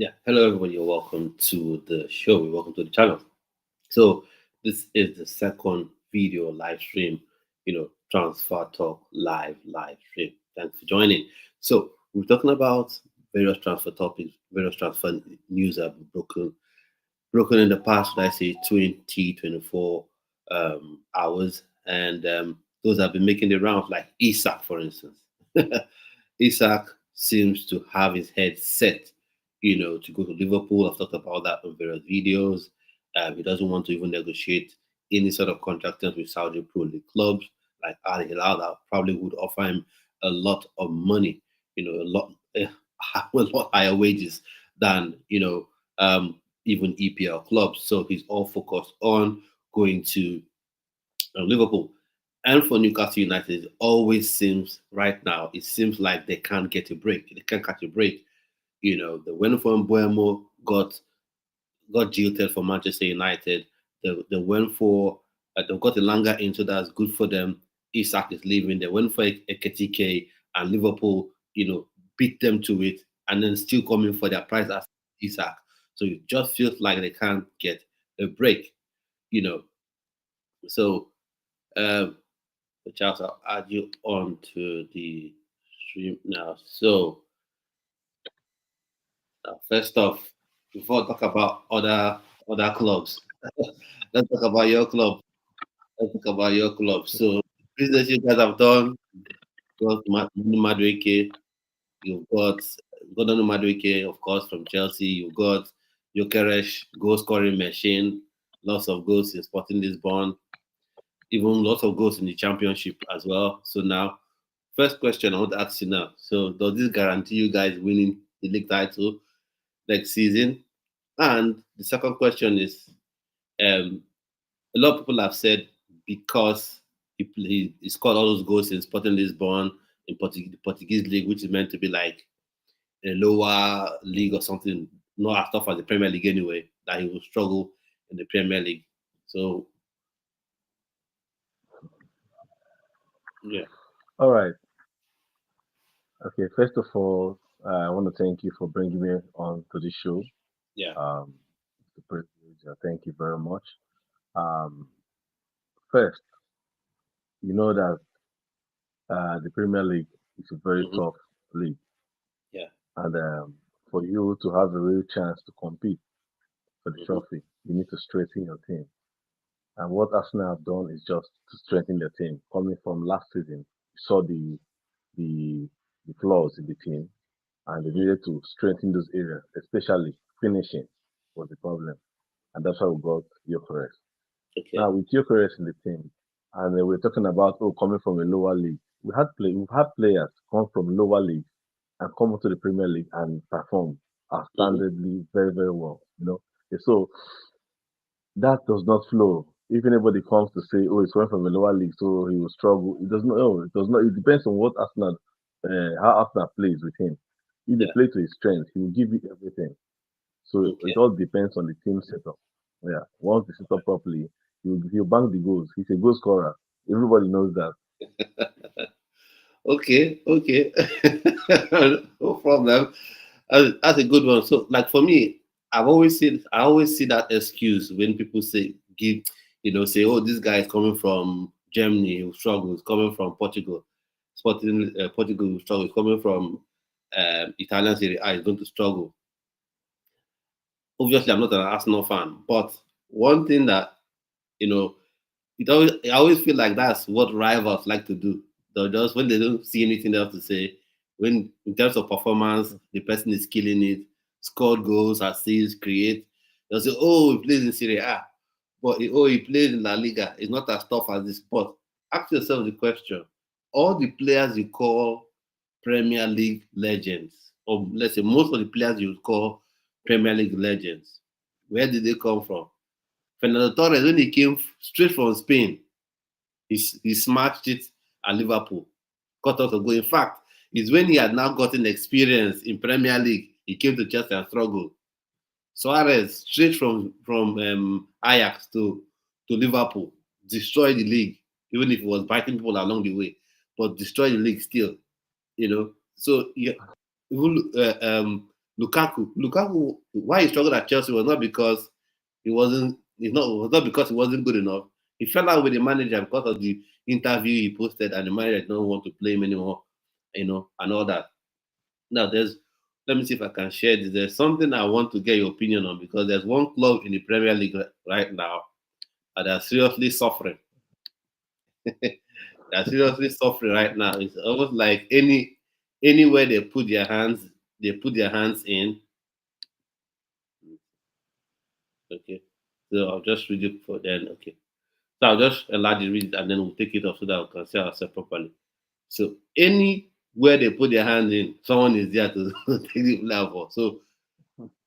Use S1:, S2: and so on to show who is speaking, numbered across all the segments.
S1: Yeah, hello everybody. Welcome to the show. Welcome to the channel. So this is the second video live stream. Transfer talk live stream. Thanks for joining. So we're talking about various transfer topics, various transfer news that have been broken in the past. Should I say 20 24 hours, and those have been making the rounds, like Isak, for instance. Isak seems to have his head set, to go to Liverpool. I've talked about that in various videos. He doesn't want to even negotiate any sort of contract terms with Saudi Pro League clubs like Al Hilal that probably would offer him a lot of money, a lot, a lot higher wages than even EPL clubs. So he's all focused on going to Liverpool. And for Newcastle United, it always seems right now, it seems like they can't get a break. They can't catch a break. The went from Buemo, got jilted for Manchester United. They went for they've got a Langa in, so that's good for them. Isak is leaving. They went for Eketike, and Liverpool, beat them to it, and then still coming for their price as Isak. So it just feels like they can't get a break, you know. So, um, Charles, I'll add you on to the stream now. So, first off, before I talk about other clubs, let's talk about your club. Let's talk about your club. So, business you guys have done. Got Madueke. You've got Gordon Madueke, of course, from Chelsea. You've got Jokeresh, goal scoring machine. Lots of goals in Sporting Lisbon. Even lots of goals in the championship as well. So now, first question I want to ask you now. So does this guarantee you guys winning the league title next season? And the second question is, um, a lot of people have said because he scored all those goals in Sporting Lisbon in the Portuguese league, which is meant to be like a lower league or something, not as tough as the Premier League anyway, that he will struggle in the Premier League. So yeah,
S2: All right. Okay. First of all, I want to thank you for bringing me on to the show.
S1: yeah,
S2: Um, it's a privilege. Thank you very much. Um, First, you know that the Premier League is a very
S1: hmm,
S2: tough league,
S1: yeah,
S2: and for you to have a real chance to compete for the
S1: hmm,
S2: trophy, you need to strengthen your team. And what Arsenal have done is just to strengthen their team. Coming from last season, you saw the the flaws in the team, and they
S1: hmm,
S2: needed to strengthen those areas, especially finishing was the problem, and that's why we got Gyökeres.
S1: okay,
S2: Now with Gyökeres in the team, and we're talking about coming from a lower league, we've had players come from lower league and come into the Premier League and perform
S1: hmm,
S2: outstandingly very well. So that does not flow. If anybody comes to say, "Oh, he's coming from a lower league, so he will struggle," it does not. No, it does not. It depends on how Arsenal plays with him. If they
S1: yeah,
S2: play to his strength, he will give you everything. So
S1: okay.
S2: it all depends on the team setup. Yeah, once they set up properly, he'll bank the goals. He's a goal scorer. Everybody knows that.
S1: Okay. No problem. That's a good one. So, like for me, I always see that excuse when people say, oh, this guy is coming from Germany who struggles, coming from Portugal, Sporting Portugal who struggles, coming from Italian Serie A is going to struggle. Obviously, I'm not an Arsenal fan, but one thing that you know I always feel like that's what rivals like to do. They'll just when they don't see anything else to say, when in terms of performance, the person is killing it, scored goals, assists, create. They'll say, "Oh, he plays in Serie A, but he plays in La Liga. It's not as tough as this." But ask yourself the question: all the players you call Premier League legends, or let's say most of the players you call Premier League legends, where did they come from? Fernando Torres, when he came straight from Spain, he smashed it at Liverpool, got us a goal. In fact, it's when he had now gotten experience in Premier League, he came to Chelsea and struggled. Suarez, straight from Ajax to Liverpool, destroyed the league, even if he was biting people along the way, but destroyed the league still. So yeah, Lukaku, why he struggled at Chelsea was not because it was not because he wasn't good enough. He fell out with the manager because of the interview he posted, and the manager did not want to play him anymore, and all that. Now, let me see if I can share this. There's something I want to get your opinion on because there's one club in the Premier League right now that are seriously suffering. They're seriously suffering right now. It's almost like anywhere they put their hands in. Okay, so I'll just read it for then. Okay, so I'll just allow you to read it and then we'll take it off so that we can see ourselves properly. So anywhere they put their hands in, someone is there to take the level. So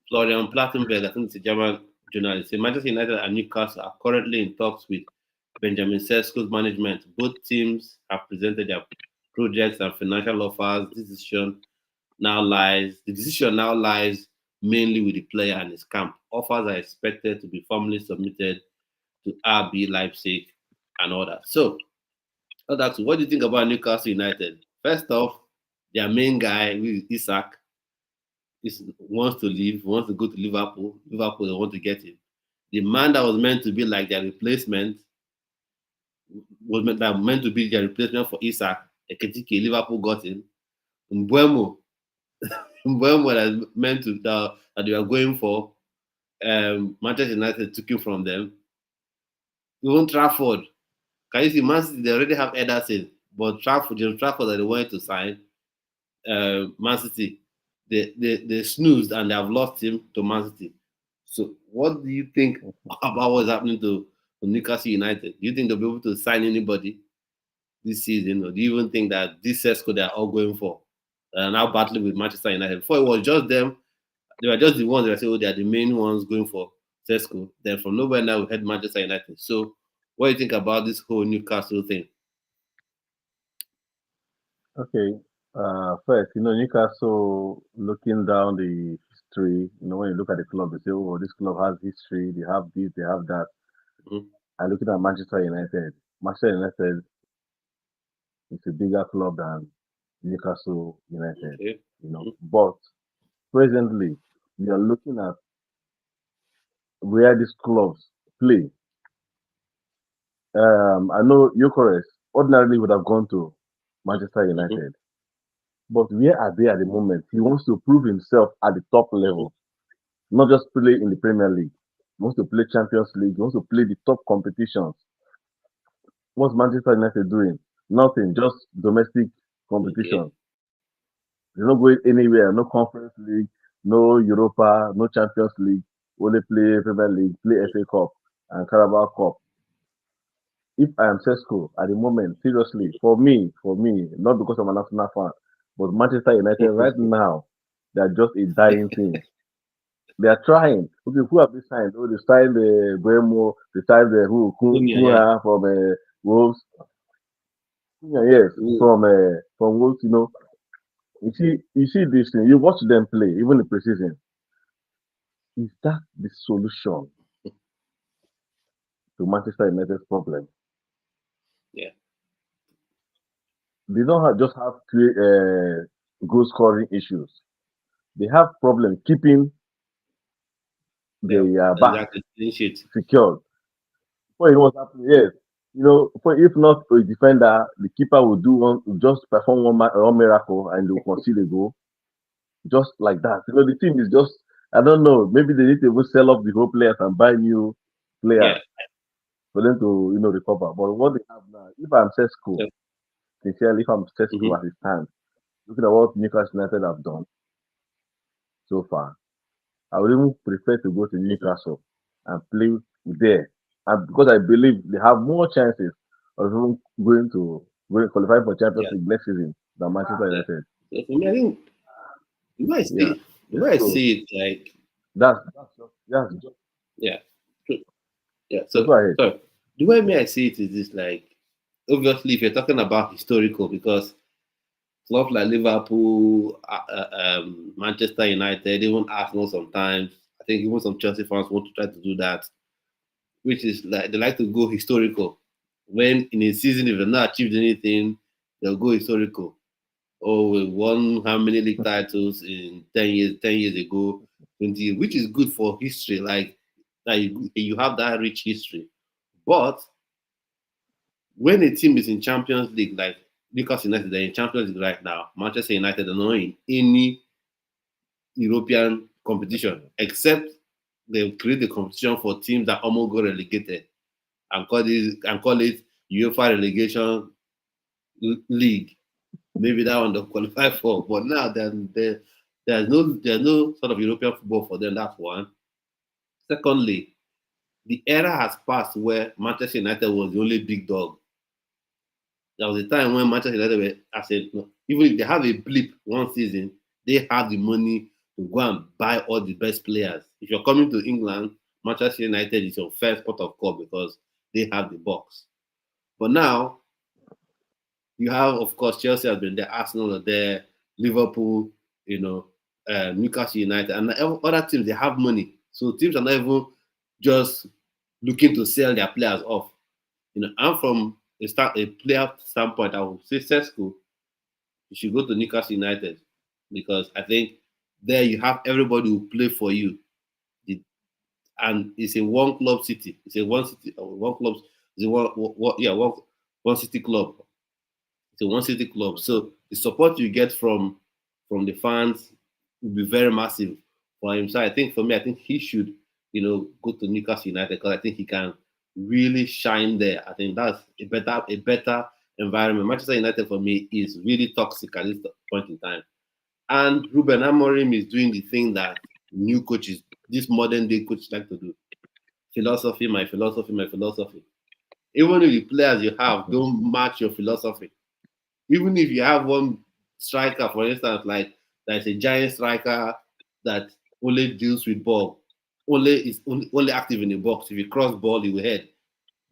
S1: Florian Plattenberg, I think it's a German journalist, said Manchester United and Newcastle are currently in talks with Benjamin Sesko's management. Both teams have presented their projects and financial offers. The decision now lies mainly with the player and his camp. Offers are expected to be formally submitted to RB Leipzig and others. So, that's what do you think about Newcastle United? First off, their main guy, who is Isak, wants to leave, wants to go to Liverpool. Liverpool, they want to get him. The man that was meant to be like their replacement meant to be their replacement for Isak. Ekitike, Liverpool got him. Mbuemo, Mbuemo that meant to that they were going for. Manchester United took him from them. Even Trafford, can you see Man City? They already have Ederson, but James Trafford that they wanted to sign, Man City, they snoozed and they have lost him to Man City. So, what do you think about what's happening to Newcastle United? Do you think they'll be able to sign anybody this season, or do you even think that this Sesko they're all going for are now battling with Manchester United? Before it was just them, they were just the ones that were saying, oh, they are the main ones going for Sesko. Then from nowhere now we had Manchester United. So, what do you think about this whole Newcastle thing?
S2: Okay. First, Newcastle, looking down the history, when you look at the club, they say, oh, this club has history, they have this, they have that.
S1: Mhm.
S2: And looking at Manchester United, Manchester United is a bigger club than Newcastle United,
S1: Okay. Mhm.
S2: But presently, we are looking at where these clubs play. I know Eucharist ordinarily would have gone to Manchester
S1: Mhm.
S2: United, but where are they at the moment? He wants to prove himself at the top
S1: Mhm.
S2: level, not just play in the Premier League. He wants to play Champions League. He wants to play the top competitions. What's Manchester United doing? Nothing, just domestic
S1: Okay.
S2: competition. They're not going anywhere. No Conference League, no Europa, no Champions League. Only play Premier League, play FA Cup and Carabao Cup. If I am Sesko at the moment, seriously, for me, not because I'm an Arsenal fan, but Manchester United right now, they are just a dying thing. They are trying. Okay, who have they signed? Oh, they signed Bremo, they signed
S1: Cunha, yeah.
S2: Cunha from Wolves. Cunha, yes,
S1: Mm.
S2: from Wolves. You see this thing. You watch them play, even the preseason. Is that the solution to Manchester United's problem?
S1: Yeah.
S2: They don't just have goal scoring issues. They have problem keeping
S1: Yeah.
S2: the back
S1: Exactly. Clean sheet.
S2: secured. For you know what's happening, yes. If not a defender, the keeper will just perform one miracle and they'll concede a goal. Just like that. The team is just, I don't know, maybe they need to even sell off the whole players and buy new players
S1: Yeah.
S2: for them to, recover. But what they have now, if I'm Sesko,
S1: Yeah.
S2: sincerely, if I'm Sesko
S1: Mm-hmm.
S2: as it stands, looking at what Newcastle United have done so far, I would even prefer to go to
S1: Mm-hmm.
S2: Newcastle and play there. And because I believe they have more chances of even going qualifying for Champions
S1: Yeah.
S2: League next season than Manchester
S1: Yeah.
S2: United.
S1: So for me, I think the way I
S2: Yeah.
S1: see the
S2: Yeah.
S1: way I
S2: So
S1: see it, like,
S2: that's just
S1: yeah. So, yeah.
S2: so
S1: So
S2: go ahead.
S1: so the way me I see it is this, like, obviously if you're talking about historical, because clubs like Liverpool, Manchester United, even Arsenal sometimes, I think even some Chelsea fans want to try to do that, which is like they like to go historical. When in a season, if they've not achieved anything, they'll go historical. Oh, we won how many league titles in 10 years, 10 years ago, 20 years, which is good for history. Like you have that rich history. But when a team is in Champions League, like Newcastle United, they're in Champions League right now. Manchester United are not in any European competition, except they create the competition for teams that almost got relegated and call it UEFA relegation league. Maybe that one they'll qualify for. But now there's no sort of European football for them. That's one. Secondly, the era has passed where Manchester United was the only big dog. There was a time when Manchester United were, I said, no, even if they have a blip one season, they have the money to go and buy all the best players. If you're coming to England, Manchester United is your first port of call because they have the box. But now you have, of course, Chelsea has been there, Arsenal are there, Liverpool, Newcastle United, and other teams, they have money. So teams are not even just looking to sell their players off. I'm from a player standpoint. I would say Sesko, you should go to Newcastle United because I think there you have everybody who play for you. And it's a one club city. It's a one city, one club. It's a one city club. It's a one city club. So the support you get from the fans will be very massive for him. So I think for me, I think he should, go to Newcastle United because I think he can really shine there. I think that's a better environment. Manchester United for me is really toxic at this point in time. And Ruben Amorim is doing the thing that new coaches, this modern day coach like to do. Philosophy, my philosophy, my philosophy. Even if the players you have don't match your philosophy, even if you have one striker, for instance, like there's a giant striker that only deals with ball, only active in the box. If you cross ball, he will head,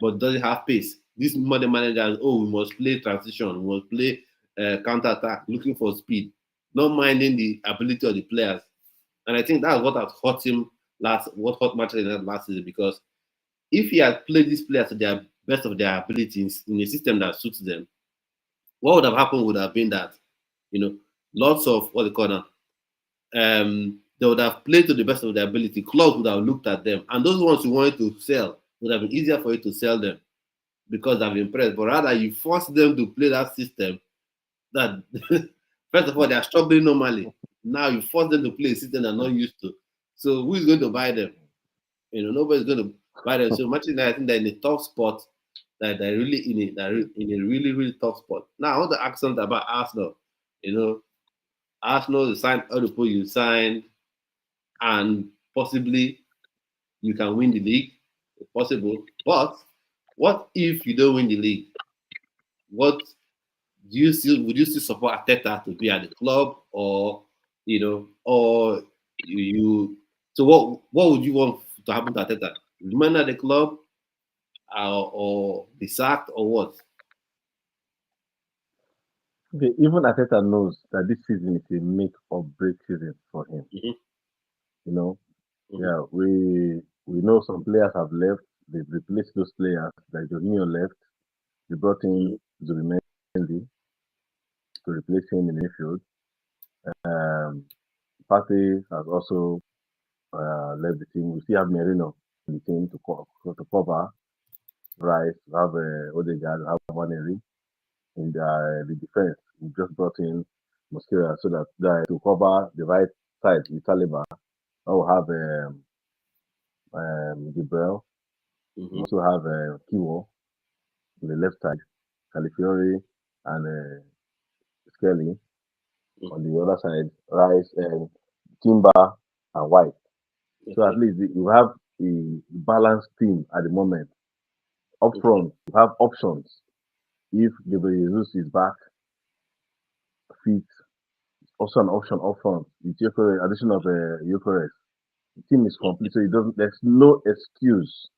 S1: but doesn't have pace. This modern managers, oh, we must play transition, we must play counter attack, looking for speed, not minding the ability of the players. And I think that's what has hurt him what hurt Manchester United last season because if he had played these players to their best of their abilities in a system that suits them, what would have happened would have been that, you know, lots of what they call now, they would have played to the best of their ability. Clubs would have looked at them, and those ones you wanted to sell would have been easier for you to sell them because they've impressed. But rather, you force them to play that system that, first of all, they are struggling normally. Now you force them to play a system they're not used to. So who is going to buy them? Nobody's going to buy them. So Manchester United, I think they're in a tough spot. They're really in a really, really tough spot. Now I want to ask something about Arsenal. Arsenal, you signed all the people you signed, and possibly you can win the league. It's possible. But what if you don't win the league? What would you still support Arteta to be at the club, or or you? So what would you want to happen to Arteta? Remain at the club, or be sacked, or what?
S2: Okay, even Ateta knows that this season is a make or break season for him.
S1: Mm-hmm,
S2: You know,
S1: mm-hmm,
S2: yeah, we know some players have left. They've replaced those players. Like Jorginho left. They brought
S1: mm-hmm,
S2: in Zubimendi to replace him in the midfield. Um, Partey has also left the team. We still have Merino in the team to cover Rice. We have Odegaard. We have Waneri in the defense. We just brought in Mosquera so that to cover the right side with Saliba. I will have Gabriel. We
S1: mm-hmm,
S2: also have Kiwo on the left side, Califiori and Skelly on the other side, Rice and Timber and White. So at
S1: okay,
S2: least you have a balanced team at the moment. Up
S1: okay,
S2: front, you have options. If Gabriel Jesus is back fit, also an option up front. With Gyökeres, addition of Gyökeres, the team is complete. So it doesn't. There's no excuse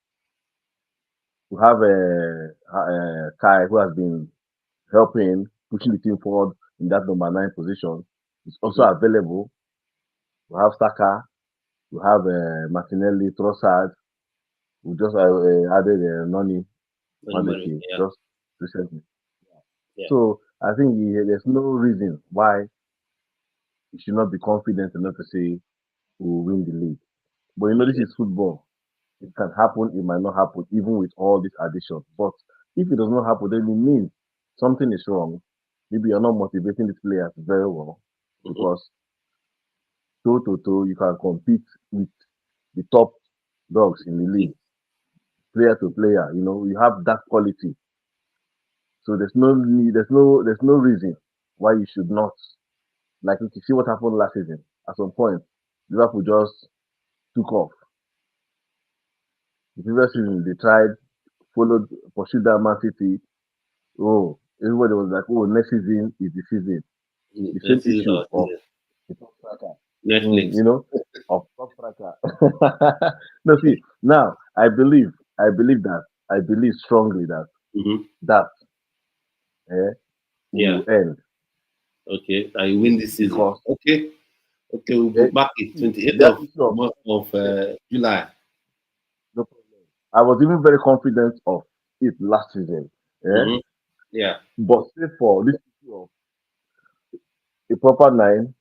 S2: to have Kai who has been helping pushing the team forward in that number 9 position. Is also
S1: mm-hmm.
S2: available. We have Saka. We have Martinelli, Trossard. We just added Noni
S1: Only money,
S2: Madueke
S1: yeah,
S2: just recently.
S1: yeah.
S2: So I think there's no reason why you should not be confident enough to say we'll win the league. But this
S1: Okay.
S2: is football. It can happen, it might not happen, even with all these additions. But if it does not happen, then it means something is wrong. Maybe you're not motivating these players very well
S1: Mhm.
S2: because toe to toe, you can compete with the top dogs in the league, player to player. You have that quality. So there's no need, there's no reason why you should not. Like you can see what happened last season. At some point, Liverpool just took off. The previous season, they tried, followed, pursued that Man City. Oh, everybody was like, oh, next season is the season. The same
S1: Next season,
S2: issue
S1: our
S2: of
S1: season.
S2: the top striker.
S1: Netflix.
S2: Of top striker. No, see, now I believe strongly that
S1: Hmm.
S2: that eh,
S1: Yeah.
S2: will end
S1: Okay. I win this season.
S2: because
S1: Okay. Okay. We'll
S2: eh,
S1: book back it.
S2: see,
S1: 28th
S2: that
S1: of
S2: issue of
S1: month of
S2: eh,
S1: July.
S2: no problem. I was even very confident of it last season. Eh?
S1: Hmm. Yeah.
S2: But say for this issue of a proper nine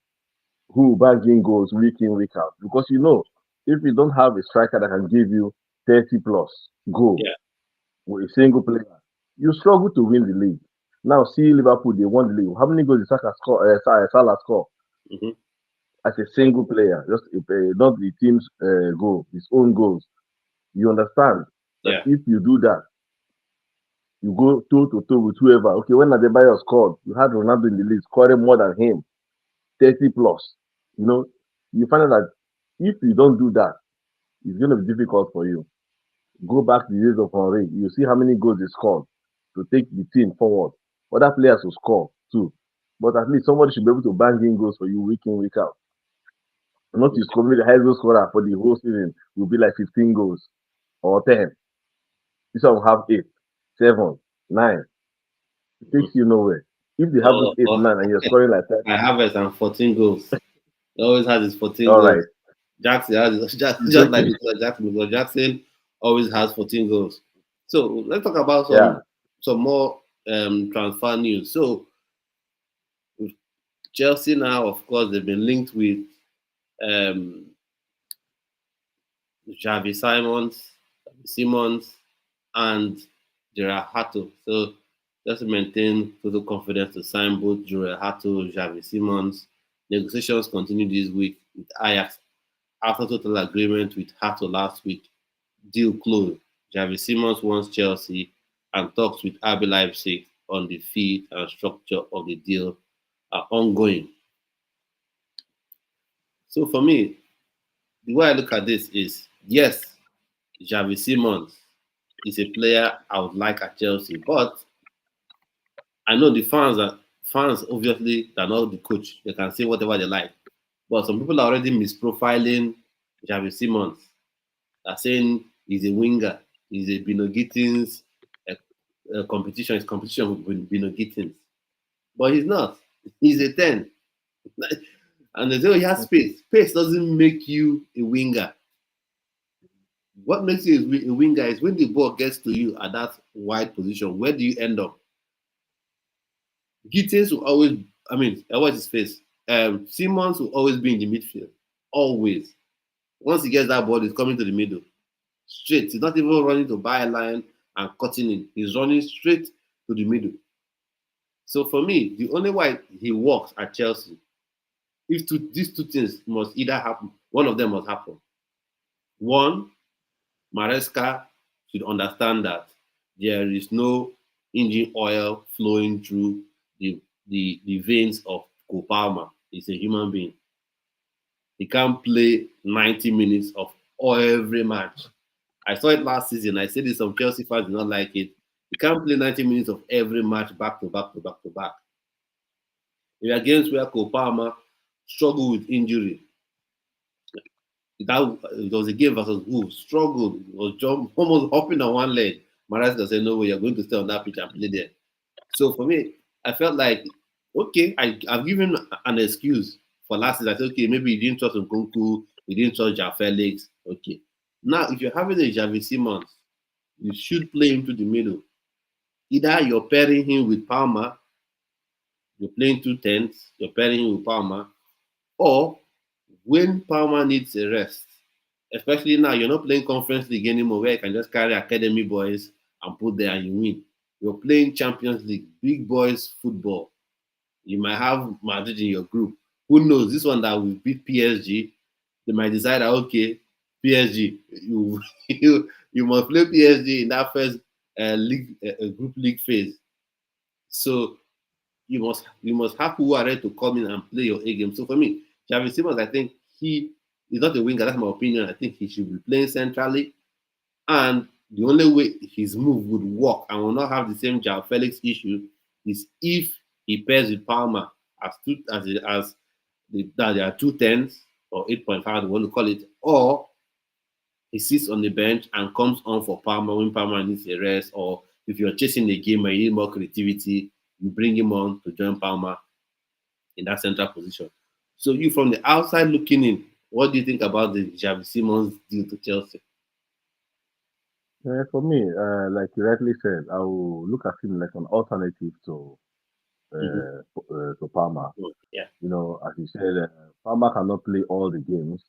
S2: who will bang in goals week in, week out. Because if you don't have a striker that can give you 30 plus goal
S1: Yeah.
S2: with a single player, you struggle to win the league. Now, see Liverpool, they won the league. How many goals did Salah score
S1: Hmm.
S2: as a single player? Just not the team's goal, his own goals. You understand that
S1: Yeah.
S2: if you do that, you go toe to toe with whoever. Okay, when Adebayo scored, you had Ronaldo in the league scoring more than him, 30 plus. You know, you find out that if you don't do that, it's going to be difficult for you. Go back to the days of Henry. You see how many goals he scored to take the team forward. Other players will score too. But at least somebody should be able to bang in goals for you week in, week out. Not you score, maybe the highest goal scorer for the whole season will be like 15 goals or 10. This one will have 8, 7, 9. It
S1: Mhm.
S2: takes you nowhere. If they have those
S1: Or,
S2: 8,
S1: or
S2: 9 and you're scoring like that,
S1: I have it and 14 goals. He always has his 14
S2: all
S1: goals.
S2: right,
S1: Jackson has
S2: it's
S1: just like
S2: okay.
S1: Nicolas Jackson, because Jackson always has 14 goals. So let's talk about
S2: Yeah.
S1: some more transfer news. So with Chelsea now, of course, they've been linked with um, Xavi Simons, and Jorrel Hato. So just to maintain total confidence to sign both Jorrel Hato, Xavi Simons. Negotiations continue this week with Ajax after total agreement with Hato last week. Deal closed. Xavi Simons wants Chelsea and talks with RB Leipzig on the fee and structure of the deal are ongoing. So for me, the way I look at this is yes, Xavi Simons is a player I would like at Chelsea, but I know the fans obviously they're not the coach. They can say whatever they like. But some people are already misprofiling Xavi Simons. They're saying he's a winger, he's a Bino Gittins competition, it's competition with Bino Gittins. But he's not. He's a 10. And they say, oh, he has space. Space doesn't make you a winger. What makes you a winger is when the ball gets to you at that wide position, where do you end up? Gittins will always, what's his face? Simmons will always be in the midfield. Always. Once he gets that ball, he's coming to the middle. Straight. He's not even running to byline and cutting in. He's running straight to the middle. So for me, the only way he works at Chelsea, if these two things must either happen, one of them must happen. One, Maresca should understand that there is no engine oil flowing through the veins of Cole Palmer. He's a human being. He can't play 90 minutes of every match. I saw it last season. I said this, some Chelsea fans did not like it. He can't play 90 minutes of every match back to back to back to back. In are games where Cole Palmer struggled with injury. It was a game versus Wolves, struggled, was almost hopping on one leg. Maresca said, no way, you're going to stay on that pitch and play there. So for me, I felt like, okay, I've given an excuse for last season. I said, okay, maybe you didn't trust Nkunku, you didn't trust Ja Felix. Okay. Now, if you're having a Xavi Simons, you should play him to the middle. Either you're pairing him with Palmer you're playing two tens, you're pairing with Palmer, or when Palmer needs a rest, especially now you're not playing Conference League anymore where you can just carry academy boys and put there and you win. You're playing Champions League, big boys football. You might have Madrid in your group. Who knows? This one that will beat PSG, they might decide that okay, PSG, you must play PSG in that first league group league phase. So you must have who are ready to come in and play your A game. So for me, Xavi Simons, I think he is not a winger. That's my opinion. I think he should be playing centrally, and the only way his move would work and will not have the same Joao Felix issue is if he pairs with Palmer that there are two tens or 8.5, you want to call it, or he sits on the bench and comes on for Palmer when Palmer needs a rest, or if you're chasing a game and you need more creativity, you bring him on to join Palmer in that central position. So you from the outside looking in, what do you think about the Xavi Simons deal to Chelsea?
S2: For me, like you rightly said, I will look at him like an alternative
S1: Mm-hmm.
S2: to Palmer.
S1: Yeah,
S2: As you said, Palmer cannot play all the games.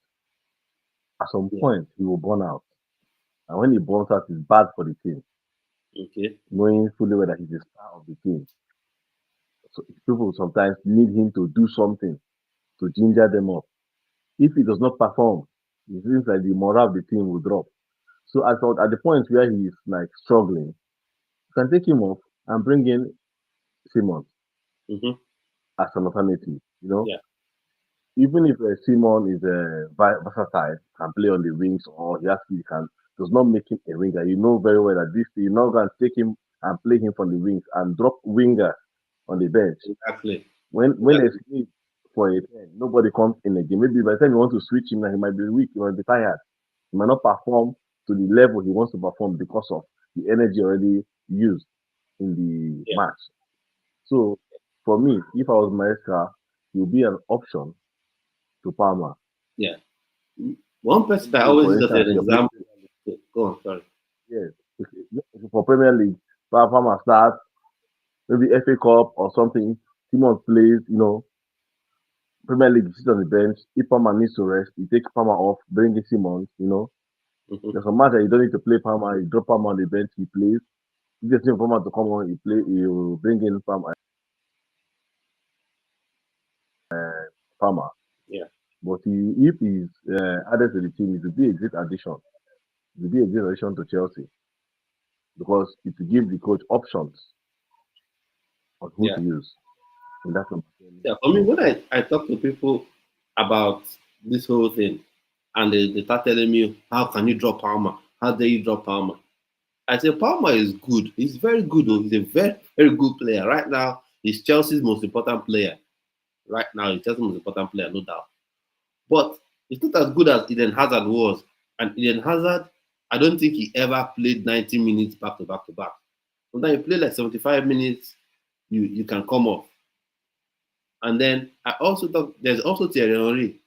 S2: At some
S1: yeah,
S2: point, he will burn out, and when he burns out, it's bad for the team,
S1: okay,
S2: knowing fully well that he's the star of the team. So people sometimes need him to do something to ginger them up. If he does not perform, it seems like the morale of the team will drop. So I thought at the point where he is like struggling, you can take him off and bring in Simon
S1: mm-hmm.
S2: as an alternative.
S1: Yeah,
S2: Even if Simon is versatile, can play on the wings, or he can does not make him a winger. You know very well that this you're not going to take him and play him from the wings and drop winger on the bench.
S1: exactly.
S2: When there's
S1: Exactly.
S2: need for a 10, nobody comes in again. Maybe by the time you want to switch him, he might be weak, he might be tired, he might not perform to the level he wants to perform because of the energy already used in the
S1: Yeah,
S2: match. So for me, if I was Maestra, he would be an option to Palmer.
S1: yeah. One person that I
S2: So
S1: always
S2: for
S1: use as
S2: instance,
S1: an
S2: you're playing
S1: example. Go on, sorry.
S2: yes, if for Premier League, Palmer starts, maybe FA Cup or something, Simon plays, Premier League, you sit on the bench. If Palmer needs to rest, you take Palmer off, bring in Simons.
S1: Mm-hmm.
S2: There's a match that you don't need to play Palmer, you drop Palmer on the bench, he plays. If there's no Palmer to come on, you bring in Palmer.
S1: Yeah,
S2: But if he's added to the team, it will be a great addition. It will be a great addition to Chelsea because it will give the coach options on who
S1: yeah.
S2: to use in that number.
S1: Yeah, for me, when I talk to people about this whole thing, and they start telling me, how can you drop Palmer? How dare you drop Palmer? I say, Palmer is good. He's very good. Though. He's a very, very good player. Right now, he's Chelsea's most important player. Right now, he's Chelsea's most important player, no doubt. But it's not as good as Eden Hazard was. And Eden Hazard, I don't think he ever played 90 minutes back to back to back. Sometimes you play like 75 minutes, you can come off. And then I also talk. There's also Thierry Henry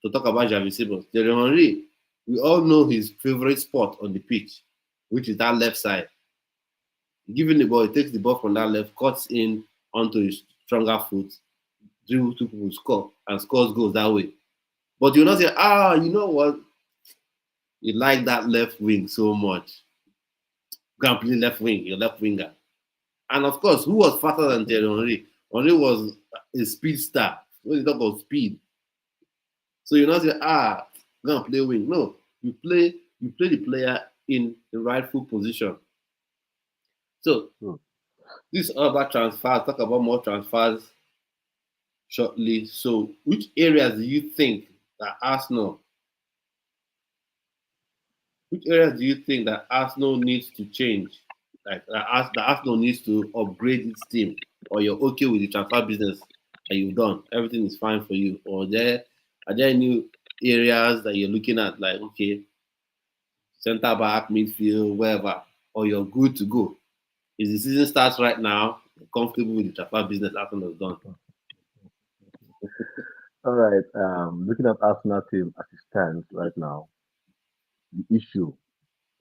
S1: to talk about Xavi Simons. Thierry Henry, we all know his favorite spot on the pitch, which is that left side. Giving the ball, he takes the ball from that left, cuts in onto his stronger foot, dribble two people, score, and scores goals that way. But you not say, you know what? You like that left wing so much. Go and play left wing, your left winger. And of course, who was faster than Thierry Henry? Henry was a speed star. When you talk about speed, so you not say, go and play wing. No, you play the player in the rightful position. So
S2: Hmm.
S1: this is all about transfers. Talk about more transfers shortly. So which areas do you think that Arsenal which areas do you think that Arsenal needs to change? Like that Arsenal needs to upgrade its team, or you're okay with the transfer business that you've done? Everything is fine for you, or are there new areas that you're looking at, like okay, center back, midfield, wherever, or you're good to go? Is the season starts right now? You're comfortable with the transfer business Arsenal has done?
S2: All right. Looking at Arsenal team as it stands right now, the issue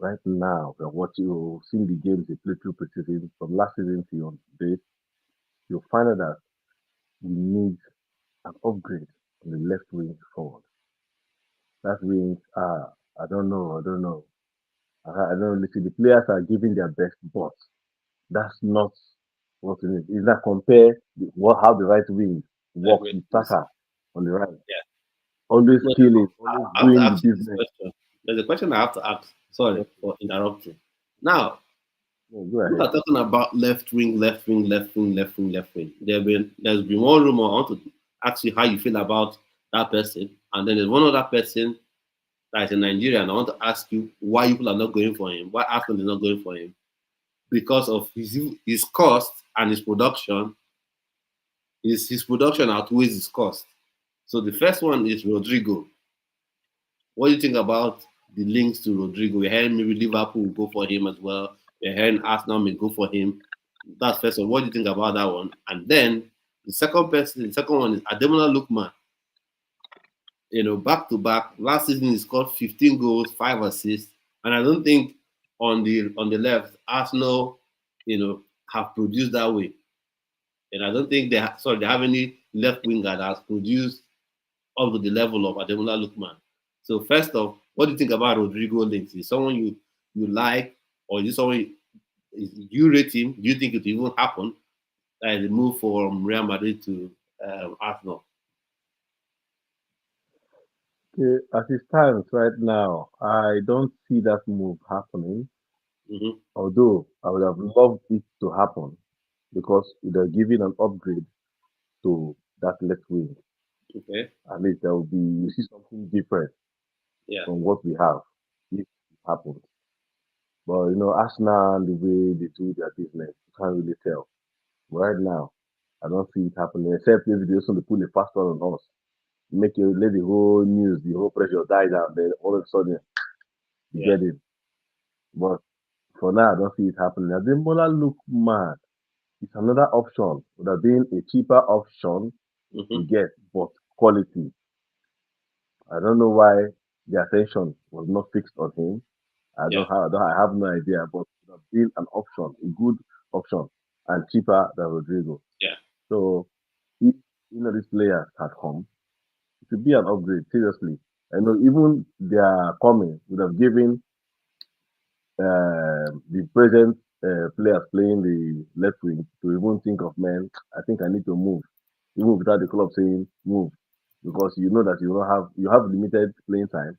S2: right now, what you've seen the games they played through preseason from last season to today, you'll find out that we need an upgrade on the left wing forward. That wing, I don't know, I don't know. I don't really see the players are giving their best, but that's not what we need. Is that compare how the right wing
S1: I
S2: works
S1: agree.
S2: with Saka on the right?
S1: Yeah.
S2: Always
S1: No,
S2: killing, always
S1: I have to
S2: doing the
S1: ask you this
S2: business.
S1: question. There's a question I have to ask. Sorry
S2: Okay,
S1: for interrupting. Now,
S2: no, go
S1: people
S2: ahead.
S1: are talking about left wing, left wing, left wing, left wing, left wing. There's been one rumor. I want to ask you how you feel about that person, and then there's one other person that is in Nigeria, and I want to ask you why people are not going for him. Why Arsenal is not going for him? Because of his cost and his production. His production outweighs his cost. So the first one is Rodrigo. What do you think about the links to Rodrigo? We're hearing maybe Liverpool will go for him as well. We're hearing Arsenal may go for him. That's first one. What do you think about that one? And then the second one is Ademola Lookman. Back to back. Last season he scored 15 goals, 5 assists, and I don't think on the left Arsenal, have produced that way. And I don't think they have any left winger that has produced up to the level of Ademola Lookman. So first off, what do you think about Rodrigo Links? Is someone you like, or is it someone you rate him? Do you think it will even happen? Like the move from Real Madrid to Arsenal.
S2: Okay, as it stands right now, I don't see that move happening.
S1: Hmm.
S2: Although I would have loved it to happen because it would have given an upgrade to that left wing.
S1: Okay.
S2: At least there will be you see something different
S1: Yeah.
S2: from what we have if it happens. But Arsenal and the way they do their business, you can't really tell. Right now, I don't see it happening except maybe they also pull a fast one on us. Make you let the whole news, the whole pressure die down, then all of a sudden you
S1: Yeah.
S2: get it. But for now, I don't see it happening. Ademola look mad. It's another option. Would have been a cheaper option
S1: Hmm.
S2: to get, but quality. I don't know why the attention was not fixed on him.
S1: Yeah.
S2: I have no idea, but it would have been an option, a good option, and cheaper than Rodrigo.
S1: Yeah.
S2: So if these players had come, it would be an upgrade, seriously. I know even their coming would have given the present players playing the left wing to even think of, man, I think I need to move, even without the club saying move, because you know that you have limited playing time.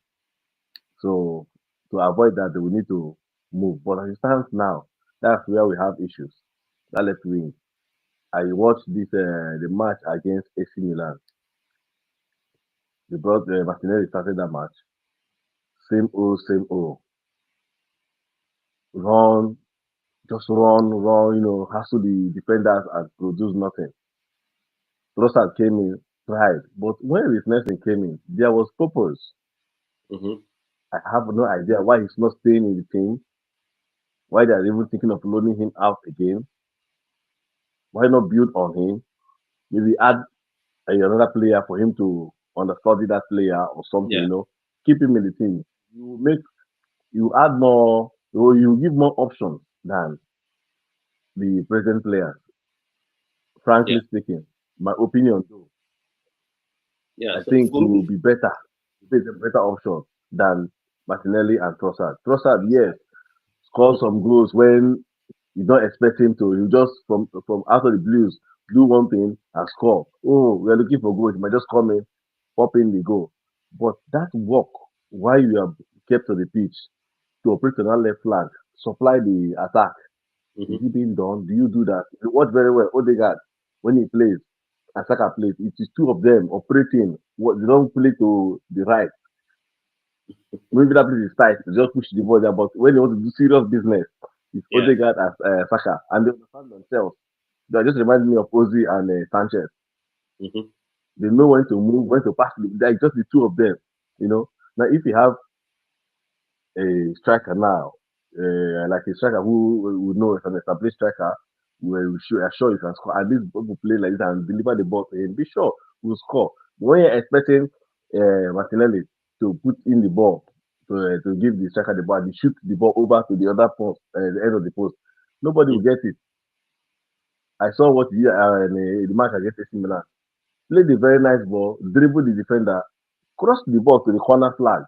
S2: So to avoid that, they will need to move. But as it stands now, that's where we have issues. That left wing. I watched the match against AC Milan. They brought Martinelli started that match. Same old. Run, just run. Hustle the defenders and produce nothing. Trossard came in, tried, but when Reece Nelson came in, there was purpose.
S1: Hmm.
S2: I have no idea why he's not staying in the team. Why they're even thinking of loaning him out again. Why not build on him? Maybe add another player for him to understudy that player or something.
S1: Yeah.
S2: Keep him in the team. You add more. You give more options than the present players.
S1: Yeah.
S2: Frankly speaking, my opinion though,
S1: Yeah.
S2: I
S1: So
S2: think
S1: for
S2: it will
S1: me,
S2: be better. It's a better option than Martinelli and Trossard. Trossard, yes, score some goals when you don't expect him to. You just from out of the blues do one thing and score. Oh, we're looking for goals. You might just come in, pop in the goal. But that work while you are kept on the pitch to operate on that left flank, supply the attack. Is
S1: hmm
S2: it being done? Do you do that? You watch very well. Odegaard, when he plays, and Saka plays, it is two of them operating. What they don't play to the right. Maybe that place is tight. They just push the ball there. But when they want to do serious business, it's
S1: yeah.
S2: Odegaard as Saka, and they understand themselves. That just reminds me of Ozzy and Sanchez.
S1: Hmm.
S2: They know when to move, when to pass. Like just the two of them. You know. Now, if you have a striker now, like a striker who we know is an established striker, where we sure, are sure you can score. And this will play like this and deliver the ball to him. Be sure we'll score. But when you're expecting Martinelli to put in the ball, to give the striker the ball, and he shoot the ball over to the other post, the end of the post, nobody will get it. I saw what he did in the match against AC Milan. Played a very nice ball, dribbled the defender, crossed the ball to the corner flag.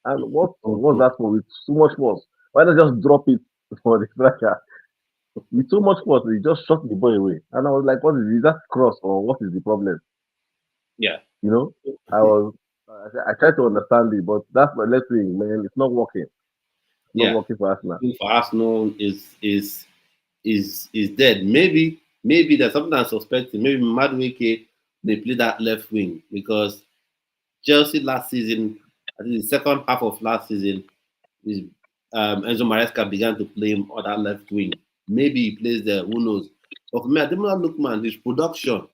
S2: And what was that for? With so much force, why not just drop it for the striker? With so much force, he just shot the ball away. And I was like, what is that cross or what is the problem?
S1: Yeah.
S2: You know, I was I tried to understand it, but that's my left wing, man. It's not working. It's not
S1: Yeah.
S2: working for Arsenal.
S1: For Arsenal is dead. Maybe there's something I'm suspecting. Maybe Madueke they play that left wing because Chelsea last season, I think the second half of last season, is Enzo Maresca began to play him on that left wing. Maybe he plays there. Who knows? But for me, Ademola Lookman, his production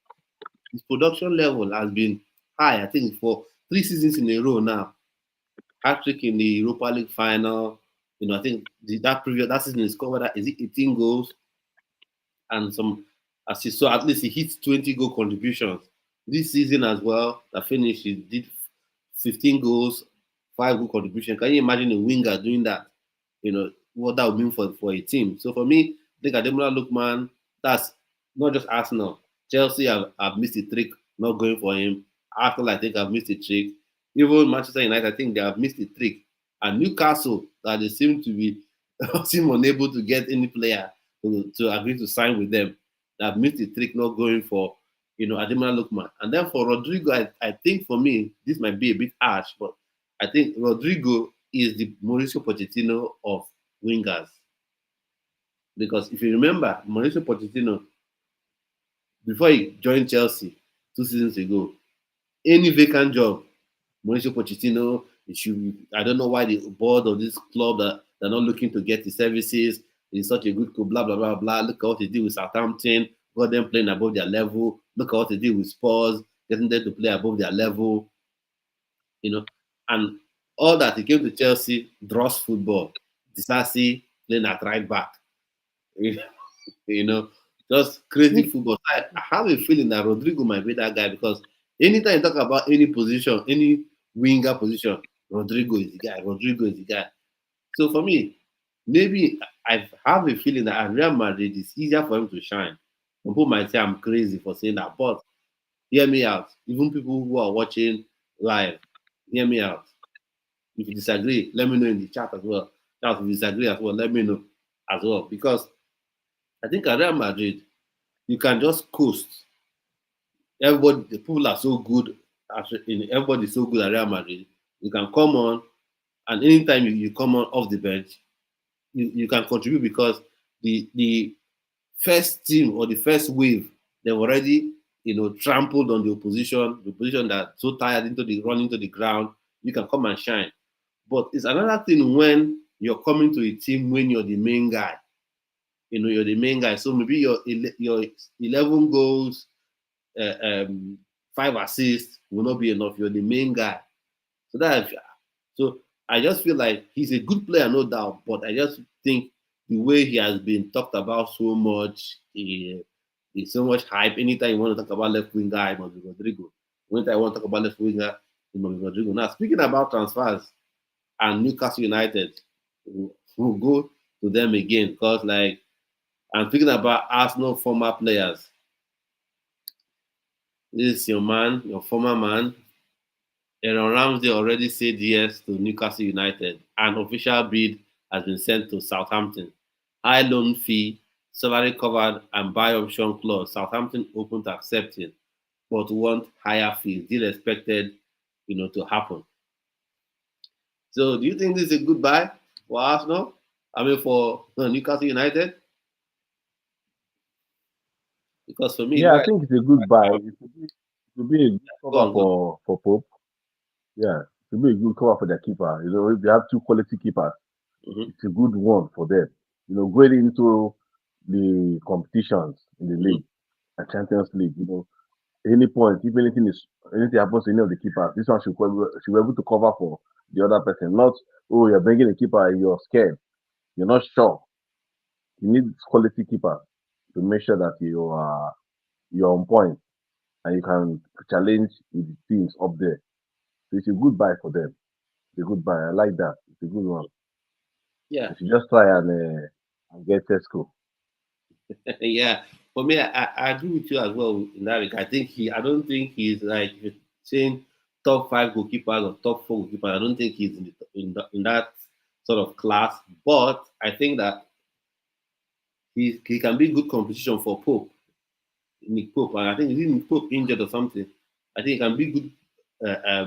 S1: level has been high. I think for 3 seasons in a row now. Hat trick in the Europa League final. I think that season he scored is it 18 goals and some assists. So at least he hits 20 goal contributions. This season as well, that finished, he did 15 goals, 5 goal contribution. Can you imagine a winger doing that? What that would mean for a team. So for me, I think Ademola Lookman, that's not just Arsenal. Chelsea have missed a trick not going for him. Arsenal, I think, have missed a trick. Even Manchester United, I think they have missed a trick. And Newcastle, that they seem to be seem unable to get any player to agree to sign with them. They have missed a trick not going for Ademola Lookman. And then for Rodrigo, I think for me, this might be a bit harsh, but I think Rodrigo is the Mauricio Pochettino of wingers. Because if you remember, Mauricio Pochettino, before he joined Chelsea 2 seasons ago, any vacant job, Mauricio Pochettino, I don't know why the board of this club that they're not looking to get his services. He's such a good coach, blah, blah, blah, blah. Look at what he did with Southampton, got them playing above their level. Look at what he did with Spurs, getting them to play above their level. And all that he came to Chelsea, draws football. Disasi playing at right back. you know, just crazy football. I have a feeling that Rodrigo might be that guy because anytime you talk about any position, any winger position, Rodrigo is the guy. Rodrigo is the guy. So for me, maybe I have a feeling that at Real Madrid it's easier for him to shine. Some people might say I'm crazy for saying that, but hear me out. Even people who are watching live, hear me out. If you disagree, let me know in the chat as well. If you disagree as well, let me know as well. Because I think at Real Madrid, you can just coast. Everybody, the people are so good. Everybody is so good at Real Madrid. You can come on, and anytime you come on off the bench, you can contribute because the first team or the first wave they've already trampled on the opposition that so tired into the run into the ground. You can come and shine. But it's another thing when you're coming to a team when you're the main guy. You're the main guy. So maybe your 11 goals, uh, um, 5 assists will not be enough. You're the main guy. So so I just feel like he's a good player, no doubt. But I just think the way he has been talked about so much, he's so much hype. Anytime you want to talk about left wing guy, it must be Rodrigo. Anytime I want to talk about left winger, it must be Rodrigo. Now speaking about transfers and Newcastle United, we'll go to them again because like I'm thinking about Arsenal former players. This is your man, your former man. Aaron Ramsey already said yes to Newcastle United. An official bid has been sent to Southampton. High loan fee, salary covered, and buy option clause. Southampton open to accepting, but want higher fees. Deal expected, to happen. So, do you think this is a good buy for Arsenal? I mean, for Newcastle United? Because for me,
S2: Yeah, I think it's a good buy. It will be a good
S1: go
S2: cover
S1: on, go.
S2: for Pope. Yeah, it will be a good cover for their keeper. If they have two quality keepers,
S1: Mm-hmm,
S2: it's a good one for them. Going into the competitions in the
S1: mm-hmm.
S2: league, a Champions League, any point, if anything happens to any of the keepers, this one should be able to cover for the other person. Not, oh, you're bringing a keeper, you're scared, you're not sure. You need quality keeper to make sure that you're on point and you can challenge with the teams up there. So it's a good buy for them. It's a good buy. I like that. It's a good one.
S1: Yeah,
S2: They should just try and get Tesco.
S1: yeah. For me, I agree with you as well in that regard. I don't think he's like if you're saying top five goalkeepers or top four goalkeepers. I don't think he's in that sort of class. But I think that he can be good competition for Nick Pope, and I think he's Nick Pope injured or something. I think he can be good, a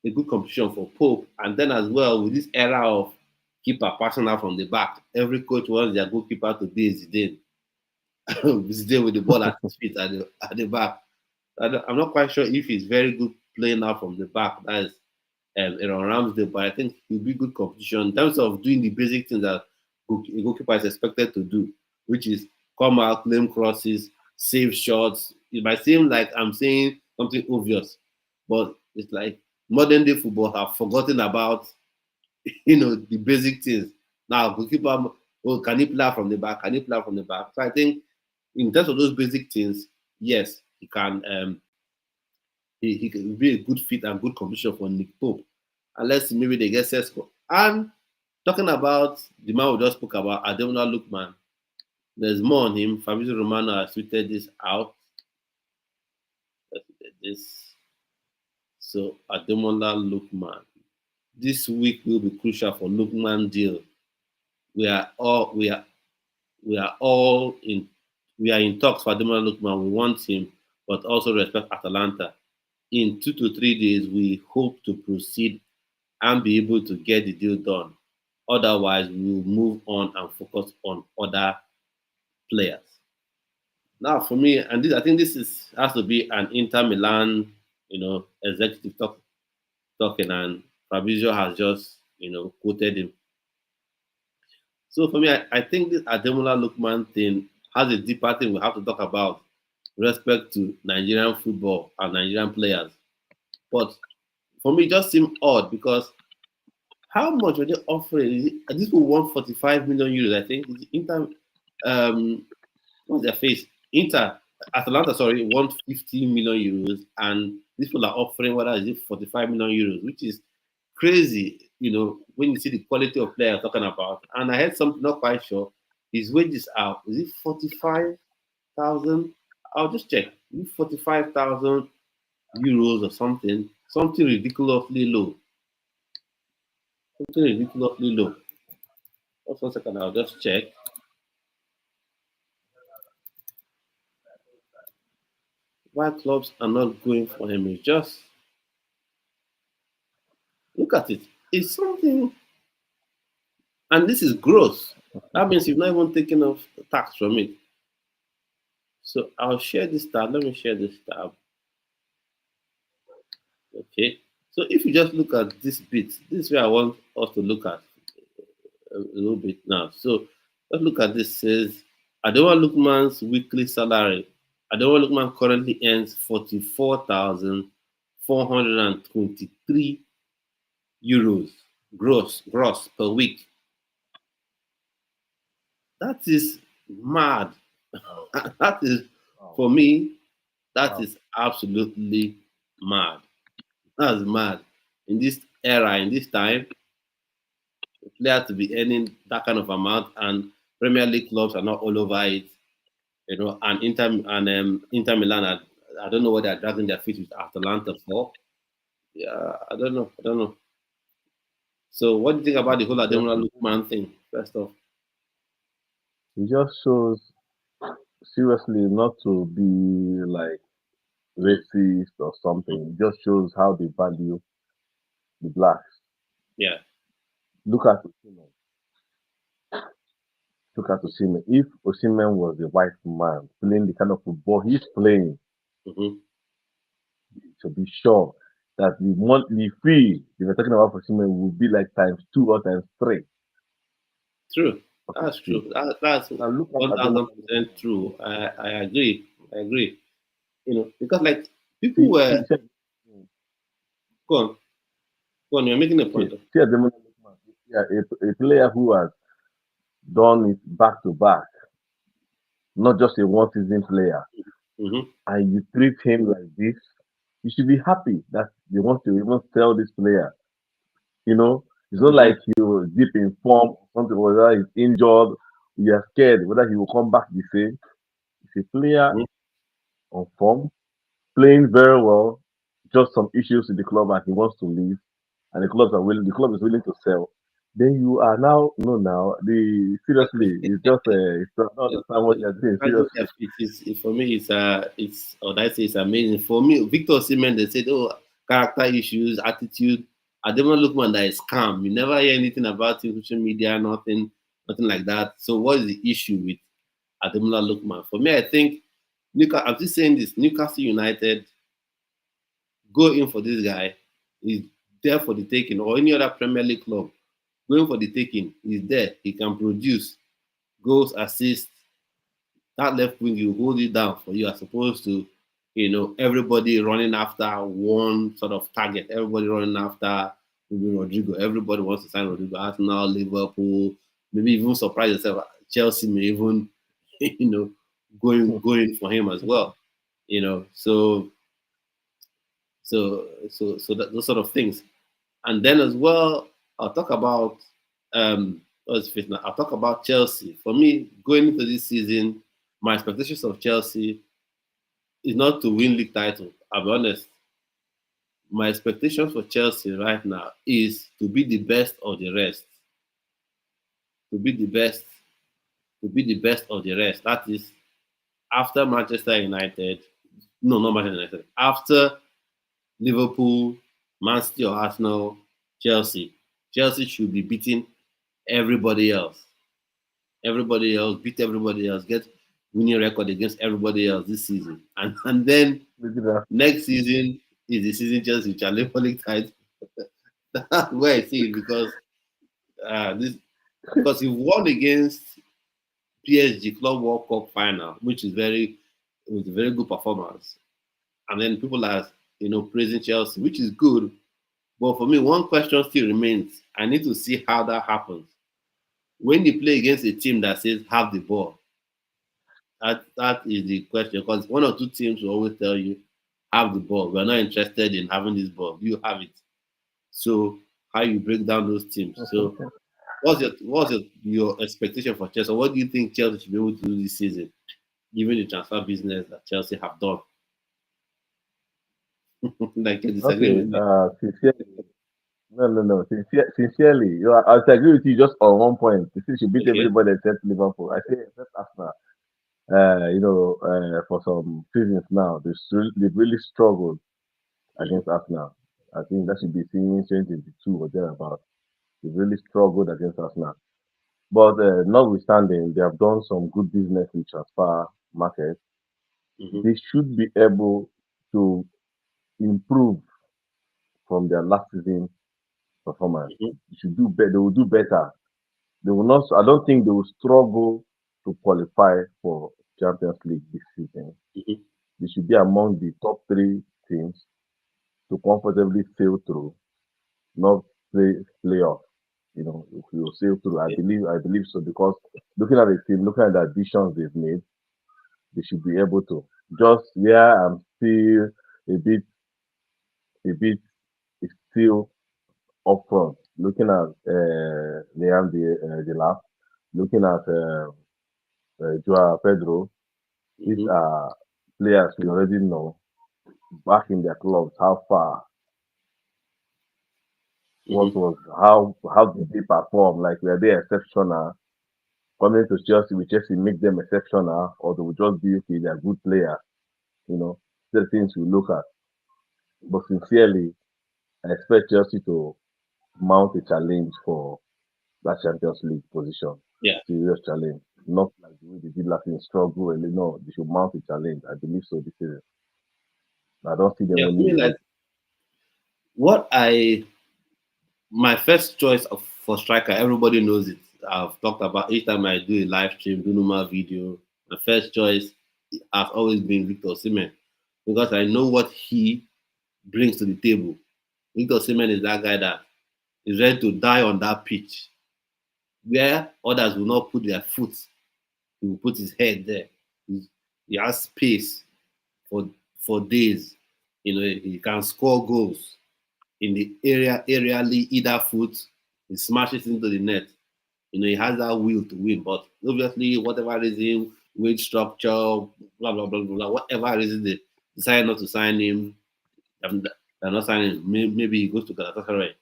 S1: good competition for Pope, and then as well with this era of keeper passing out from the back, every coach wants their goalkeeper to be Zidane, Zidane with the ball at his feet at the back. I'm not quite sure if he's very good playing out from the back. That is Aaron Ramsdale, but I think he'll be good competition in terms of doing the basic things that a goalkeeper is expected to do, which is come out, claim crosses, save shots. It might seem like I'm saying something obvious, but it's like modern day football have forgotten about the basic things. Now goalkeeper, oh, can he play from the back? Can he play from the back? So I think in terms of those basic things, yes, he can. He can be a good fit and good competition for Nick Pope. Unless maybe they get Sesko. And talking about the man we just spoke about, Ademola Lookman, there's more on him. Fabrizio Romano has tweeted this out. This. So Ademola Lookman. This week will be crucial for Lookman deal. We are all in talks for Ademola Lookman. We want him, but also respect Atalanta. In 2 to 3 days, we hope to proceed and be able to get the deal done. Otherwise, we will move on and focus on other players. Now, for me, and I think this has to be an Inter Milan, executive talking, and Fabrizio has just, quoted him. So for me, I think this Ademola Lookman thing has a deeper thing we have to talk about with respect to Nigerian football and Nigerian players. But for me, it just seemed odd because how much were they offering? This people want 45 million euros, I think. Inter, what's their face? Atalanta, sorry, want 50 million euros, and these people are offering whether is it 45 million euros, which is crazy, when you see the quality of player I'm talking about. And I heard something, not quite sure. His wages are, is it 45,000? I'll just check. 45,000 euros or something ridiculously low. Something ridiculously low. Just 1 second, I'll just check. Why clubs are not going for him is just look at it. It's something, and this is gross. That means you've not even taken off the tax from it. So I'll share this tab. Let me share this tab. Okay. So if you just look at this bit, this is where I want us to look at a little bit now. So let's look at this. It says Ademola Lookman's weekly salary. Ademola Lookman currently earns 44,423 euros gross per week. That is mad. That is, for me, that is absolutely mad. That's mad. In this era, in this time, a player to be earning that kind of amount, and Premier League clubs are not all over it. And Inter Milan, I don't know what they're dragging their feet with Atalanta for. Yeah, I don't know. So, what do you think about the whole Ademola Lookman thing? First off,
S2: It just shows seriously not to be like racist or something. It just shows how they value the blacks.
S1: yeah.
S2: Look at Osimhen. Look at Osimhen. If Osimhen was a white man playing the kind of football he's playing,
S1: Mm-hmm.
S2: to be sure that the monthly fee they were talking about for Osimhen would be like times 2 or times 3.
S1: True.
S2: of his
S1: That's
S2: fee.
S1: true. That's
S2: Now look at Ademola
S1: 1,000%
S2: Lookman.
S1: true. I agree. I agree. Because like people
S2: See,
S1: were
S2: see, see,
S1: go on, go on. You're making a
S2: okay,
S1: point.
S2: see Ademola Lookman. Yeah, a player who has done it back to back, not just a one season player,
S1: Mm-hmm.
S2: and you treat him like this, you should be happy that they want to even sell this player. You know, it's not
S1: Mm-hmm.
S2: like he will dip in form or something, whether he's injured, you are scared whether he will come back the same. He's a player
S1: Mhm.
S2: on form, playing very well. Just some issues in the club, and he wants to leave. And the club is willing to sell. Then you are now the seriously, it's not understand what you're doing
S1: I think
S2: seriously.
S1: that for me it's or I say it's amazing. For me, Victor Simon, they said, oh, character issues, attitude. Ademola Lookman that is calm. You never hear anything about him, social media, nothing like that. So what is the issue with Ademola Lookman? For me, I think I'm just saying this, Newcastle United go in for this guy, he's there for the taking, or any other Premier League club going for the taking, he's there, he can produce goals, assists. That left wing will hold it down for you as opposed to, everybody running after one sort of target. Everybody running after maybe Rodrigo. Everybody wants to sign Rodrigo. Arsenal, Liverpool, maybe even surprise yourself. Chelsea may even, you know, going for him as well. So those sort of things. And then as well, I'll talk about I'll talk about Chelsea. For me, going into this season, my expectations of Chelsea is not to win league title. I'll be honest. My expectations for Chelsea right now is to be the best of the rest. To be the best, to be the best of the rest. That is after Manchester United. No, not Manchester United. After Liverpool, Man City or Arsenal, Chelsea. Chelsea should be beating everybody else. Everybody else, beat everybody else, get winning record against everybody else this season. And then
S2: Maybe that.
S1: next season is the season Chelsea challenge for league title. That's where I see it this because he won against PSG Club World Cup final, which is it was a very good performance. And then people are praising Chelsea, which is good. But for me, one question still remains. I need to see how that happens. When you play against a team that says have the ball, that is the question. Because one or two teams will always tell you have the ball. We're not interested in having this ball. You have it. So how you break down those teams. So what's your expectation for Chelsea? What do you think Chelsea should be able to do this season, given the transfer business that Chelsea have done? Like you disagree
S2: Okay,
S1: with me?
S2: sincerely, no. Sincerely, I agree with you just on one point. The city should beat
S1: Okay.
S2: everybody except Liverpool. I say except Arsenal. For some seasons now, they've really struggled
S1: Mhm.
S2: against Arsenal. I think that should be seen 2022 or thereabout. They've really struggled against Arsenal. But notwithstanding, they have done some good business in transfer market.
S1: Mhm.
S2: They should be able to improve from their last season performance.
S1: Mhm.
S2: They should do better. They will do better. They will not. I don't think they will struggle to qualify for Champions League this season.
S1: Mhm.
S2: They should be among the top three teams to comfortably sail through, not playoff. If you will sail through,
S1: Okay.
S2: I believe so because looking at the team, looking at the additions they've made, they should be able to. Just where I'm still a bit, a bit still up front. Looking at Liam the last, looking at Joao Pedro. These
S1: Mhm.
S2: are players we already know back in their clubs how far, what
S1: Mhm.
S2: was how did they perform? Like were they exceptional? Coming to Chelsea, will Chelsea make them exceptional, or they will just be okay? They're good players. You know, the things we look at. But sincerely, I expect Chelsea to mount a challenge for that Champions League position.
S1: Yeah.
S2: Serious challenge. Not like the way they did last season, struggle. No, they should mount a challenge. I believe so this season. I don't see them
S1: Yeah. For
S2: winning
S1: me,
S2: the
S1: like
S2: league.
S1: what I my first choice for striker, everybody knows it. I've talked about each time I do a live stream, do normal video. My first choice has always been Victor Osimhen because I know what he brings to the table. Victor Osimhen is that guy that is ready to die on that pitch, where others will not put their foot. He will put his head there. He has space for days. He can score goals in the aerially either foot, he smashes into the net. He has that will to win. But obviously, whatever reason, wage structure, blah blah blah blah. Whatever reason they decide not to sign him, they're not signing him. Maybe he goes to Galatasaray.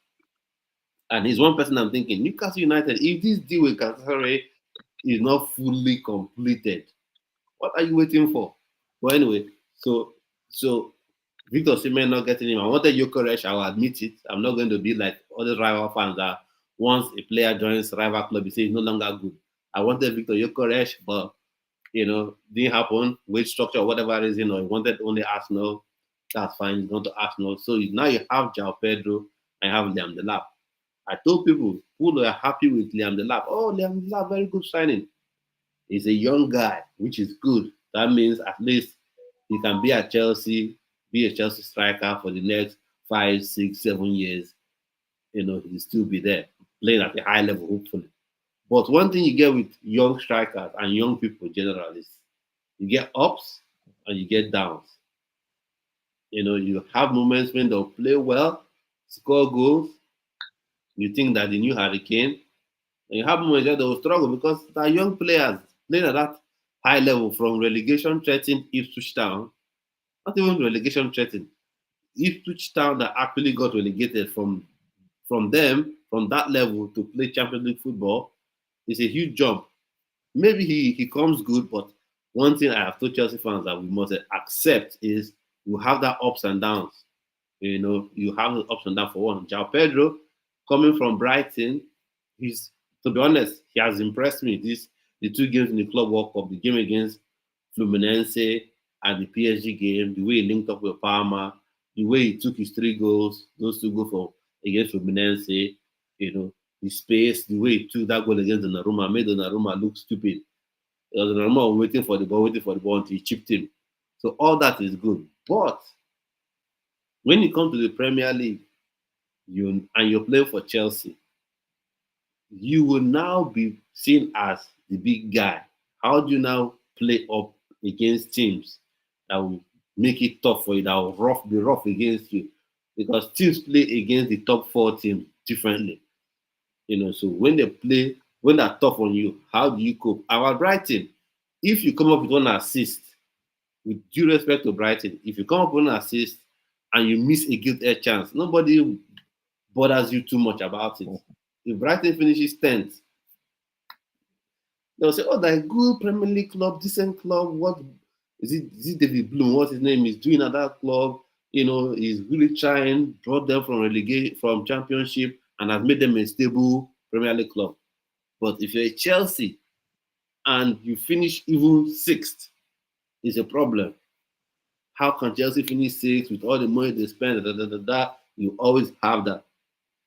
S1: And he's one person I'm thinking, Newcastle United, if this deal with Galatasaray is not fully completed, what are you waiting for? But anyway, so Victor Osimhen not getting him. I wanted Gyökeres, I will admit it. I'm not going to be like other rival fans that once a player joins rival club, he says he's no longer good. I wanted Victor Gyökeres, but didn't happen. Wage structure or whatever reason, or he wanted only Arsenal. That's fine. He's going to Arsenal. So now you have João Pedro and you have Liam Delap. I told people who are happy with Liam Delap. Oh, Liam Delap, very good signing. He's a young guy, which is good. That means at least he can be at Chelsea, be a Chelsea striker for the next 5, 6, 7 years. He'll still be there, playing at a high level, hopefully. But one thing you get with young strikers and young people generally is you get ups and you get downs. You have moments when they'll play well, score goals. You think that the new Hurricane, and you have moments where they'll struggle because they're young players playing at that high level from relegation threatened Ipswich Town, not even relegation threatened. Ipswich Town that actually got relegated from that level to play Champions League football is a huge jump. Maybe he comes good, but one thing I have told Chelsea fans that we must accept is you have that ups and downs. You have the ups and downs for one. João Pedro, coming from Brighton, to be honest, he has impressed me. The 2 games in the Club World Cup, the game against Fluminense and the PSG game, the way he linked up with Parma, the way he took his 3 goals, those 2 goals against Fluminense, the space, the way he took that goal against Donnarumma, made Donnarumma look stupid. Donnarumma waiting for the ball until he chipped him. So all that is good. But when you come to the Premier League, you're playing for Chelsea, you will now be seen as the big guy. How do you now play up against teams that will make it tough for you, that will be rough against you? Because teams play against the top 4 teams differently. So when they're tough on you, how do you cope? Our Brighton, if you come up with 1 assist, with due respect to Brighton, if you come up with 1 assist and you miss a gilt-edged chance, nobody bothers you too much about it. If Brighton finishes 10th, they'll say, oh, that good Premier League club, decent club. What is it? Is it David Bloom? What his name is doing at that club? He's really trying, brought them from Championship and has made them a stable Premier League club. But if you're a Chelsea and you finish even 6th, it's a problem. How can Chelsea finish 6th with all the money they spend? You always have that.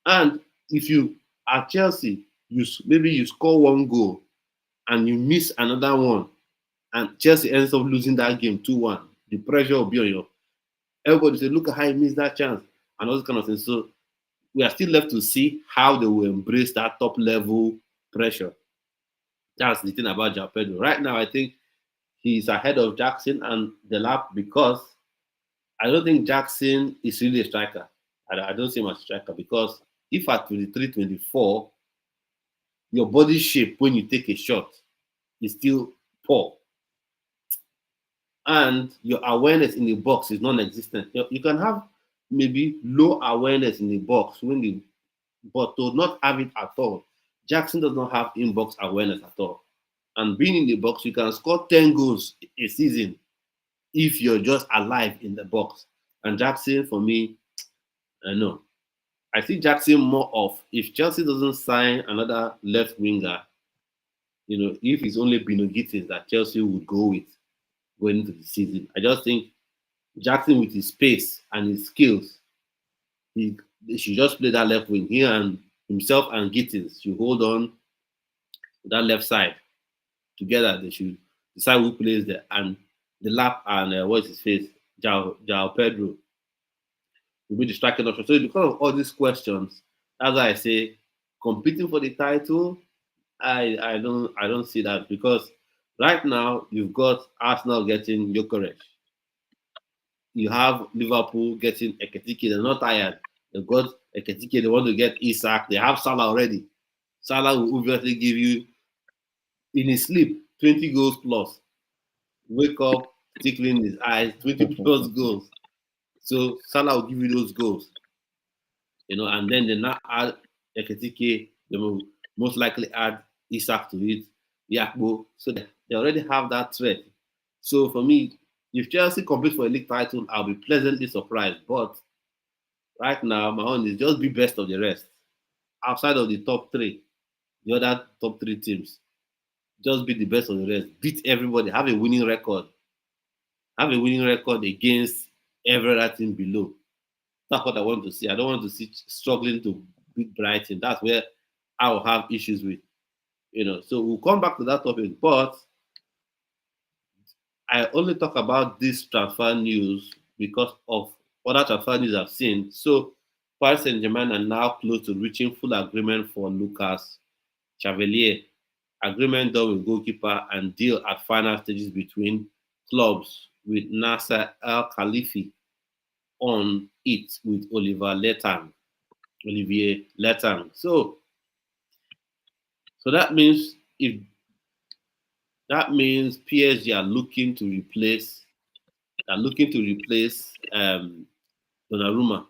S1: And if you are Chelsea, maybe you score 1 goal and you miss another one, and Chelsea ends up losing that game 2-1, the pressure will be on you. Everybody say, look at how he missed that chance, and all this kind of things. So we are still left to see how they will embrace that top level pressure. That's the thing about João Pedro. Right now, I think he's ahead of Jackson and Delap because I don't think Jackson is really a striker. I don't see him as a striker because if at 23, 24, your body shape when you take a shot is still poor. And your awareness in the box is non-existent. You can have maybe low awareness in the box but to not have it at all. Jackson does not have in-box awareness at all. And being in the box, you can score 10 goals a season if you're just alive in the box. And Jackson, for me, no. I see Jackson more of if Chelsea doesn't sign another left winger, if it's only Bino Gittins that Chelsea would go with going into the season. I just think Jackson with his pace and his skills, they should just play that left wing. He and himself and Gittins should hold on that left side together. They should decide who plays there. And the lap and what's his face, João Pedro, will be the striking option. So because of all these questions, as I say, competing for the title, I don't see that because right now you've got Arsenal getting Gyökeres. You have Liverpool getting Ekitike. They're not tired. They've got Ekitike. They want to get Isak. They have Salah already. Salah will obviously give you in his sleep 20 goals plus. wake up, tickling his eyes, 20 plus goals. So Salah will give you those goals, and then they now add Eketike, they will most likely add Isak to it, Yakbo. So they already have that threat. So for me, if Chelsea compete for a league title, I'll be pleasantly surprised. But right now, my own is just be best of the rest. Outside of the top three, the other top three teams, just be the best of the rest. Beat everybody. Have a winning record. Have a winning record against every other team below. That's what I want to see. I don't want to see struggling to beat Brighton. That's where I will have issues with. So we'll come back to that topic. But I only talk about this transfer news because of other transfer news I've seen. So Paris Saint-Germain are now close to reaching full agreement for Lucas Chevalier. Agreement done with goalkeeper and deal at final stages between clubs with Nasser El Khalifi on it with Olivier Letang. So that means PSG are looking to replace Donnarumma.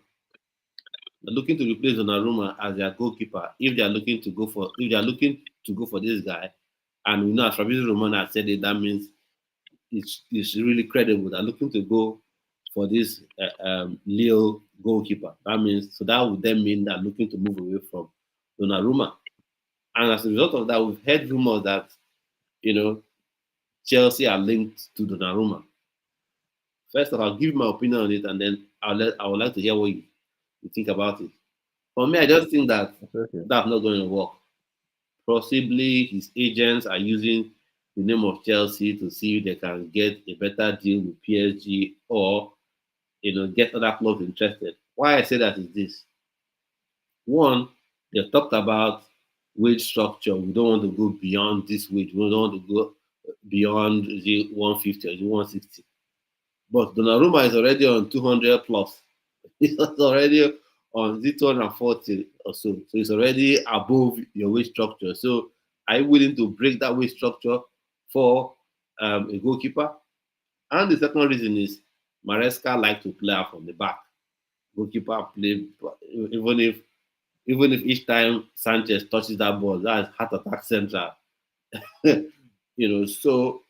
S1: They're looking to replace Donnarumma as their goalkeeper if they are looking to go for this guy. And we know as Fabrizio Romano has said it, that means it's really credible. They're looking to go for this Leo goalkeeper. That would then mean they're looking to move away from Donnarumma. And as a result of that, we've heard rumors that you know Chelsea are linked to Donnarumma. First of all, I'll give you my opinion on it, and then I would like to hear what you think about it. For me, I just think that
S2: Okay.
S1: that's not going to work. Possibly his agents are using the name of Chelsea to see if they can get a better deal with PSG or get other clubs interested. Why I say that is this: one, they talked about wage structure. We don't want to go beyond this wage. We don't want to go beyond the 150 or the 160. But Donnarumma is already on 200 plus. He's already on the 240 or so. So it's already above your wage structure. So are you willing to break that wage structure for a goalkeeper? And the second reason is Maresca like to play out from the back. Goalkeeper play even if even if each time Sanchez touches that ball, that's heart attack central. So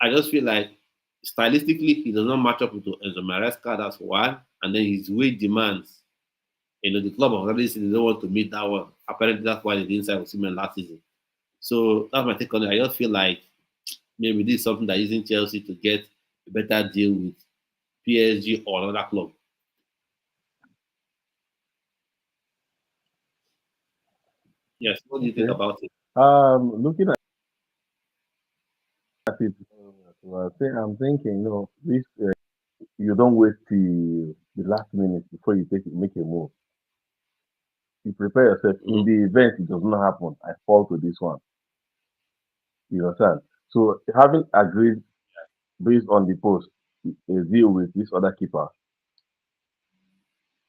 S1: I just feel like stylistically he does not match up with Enzo Maresca. That's one, and then his weight demands. The club of already said they don't want to meet that one. Apparently, that's why they didn't sign Osimhen last season. So that's my take on it. I just feel like maybe this is something that using Chelsea to get a better deal with PSG or another club. Yes. What do you think
S2: Okay.
S1: about it?
S2: Looking at it, I'm thinking, this you don't wait till the last minute before you make a move. You prepare yourself. In
S1: Mm-hmm.
S2: the event it does not happen, I fall to this one. You understand? So having agreed based on the post a deal with this other keeper,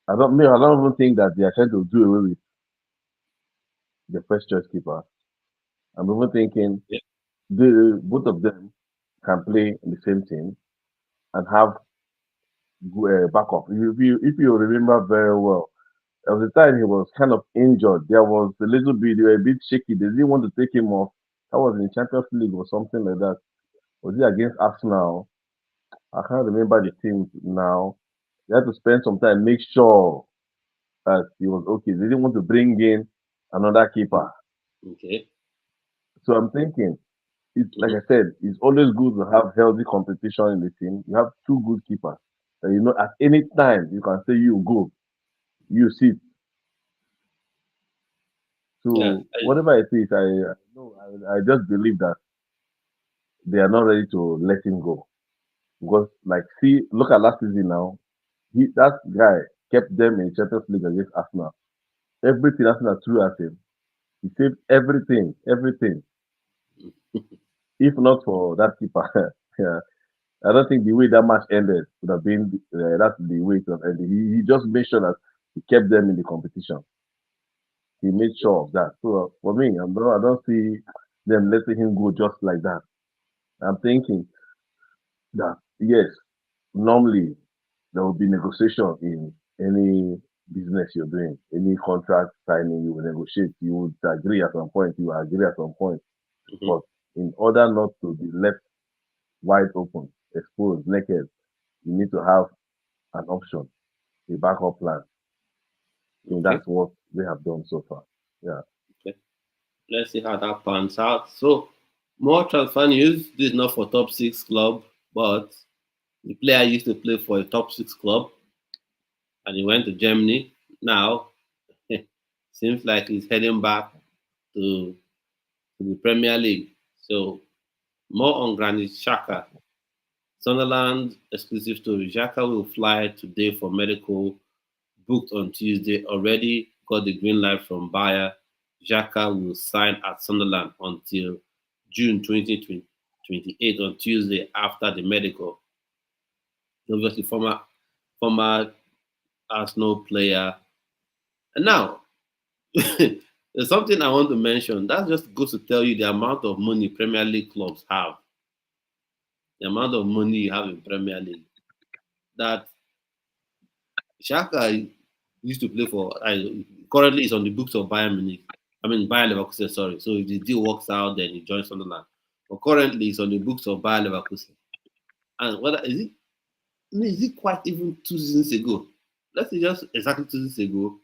S2: I don't even think that they are trying to do away with the first choice keeper. I'm even thinking
S1: Yeah.
S2: both of them can play in the same team and have backup. If you remember very well, there was a time he was kind of injured. There was a little bit, they were a bit shaky. They didn't want to take him off. That was in the Champions League or something like that. Was it against Arsenal? I can't remember the team now. They had to spend some time, make sure that he was okay. They didn't want to bring in another keeper.
S1: Okay.
S2: So I'm thinking, it's like
S1: Mm-hmm.
S2: I said, it's always good to have healthy competition in the team. You have two good keepers. And at any time you can say you go, you sit.
S1: Yeah.
S2: So whatever it is, I know I just believe that they are not ready to let him go. Because like see, look at last season now. That guy kept them in Champions League against Arsenal. Everything Arsenal threw at him. He saved everything, everything. If not for that keeper, yeah, I don't think the way that match ended would have been that's the way it would have ended. He just made sure that he kept them in the competition. He made sure of that. So for me, I don't see them letting him go just like that. I'm thinking that yes, normally there will be negotiation in any business you're doing, any contract signing, you will negotiate, you would agree at some point, you will agree at some point.
S1: Hmm.
S2: But in order not to be left wide open, exposed, naked, you need to have an option, a backup plan. I think
S1: Okay.
S2: that's what they have done so far. Yeah.
S1: Okay. Let's see how that pans out. So, more transfer news. This is not for top six club, but the player used to play for a top six club, and he went to Germany. Now, seems like he's heading back to, to the Premier League. So, more on Granit Xhaka. Sunderland exclusive story. Xhaka will fly today for medical, booked on Tuesday. Already got the green light from Bayer. Xhaka will sign at Sunderland until June 2028 on Tuesday after the medical. Obviously, former Arsenal player. And now, there's something I want to mention. That just goes to tell you the amount of money Premier League clubs have. The amount of money you have in Premier League. That Xhaka used to play for. Currently, is on the books of Bayern Munich. I mean Bayern Leverkusen. Sorry. So if the deal works out, then he joins Sunderland. But currently, he's on the books of Bayern Leverkusen. And whether is it? I mean, is it quite even 2 seasons ago? Let's say just exactly 2 seasons ago,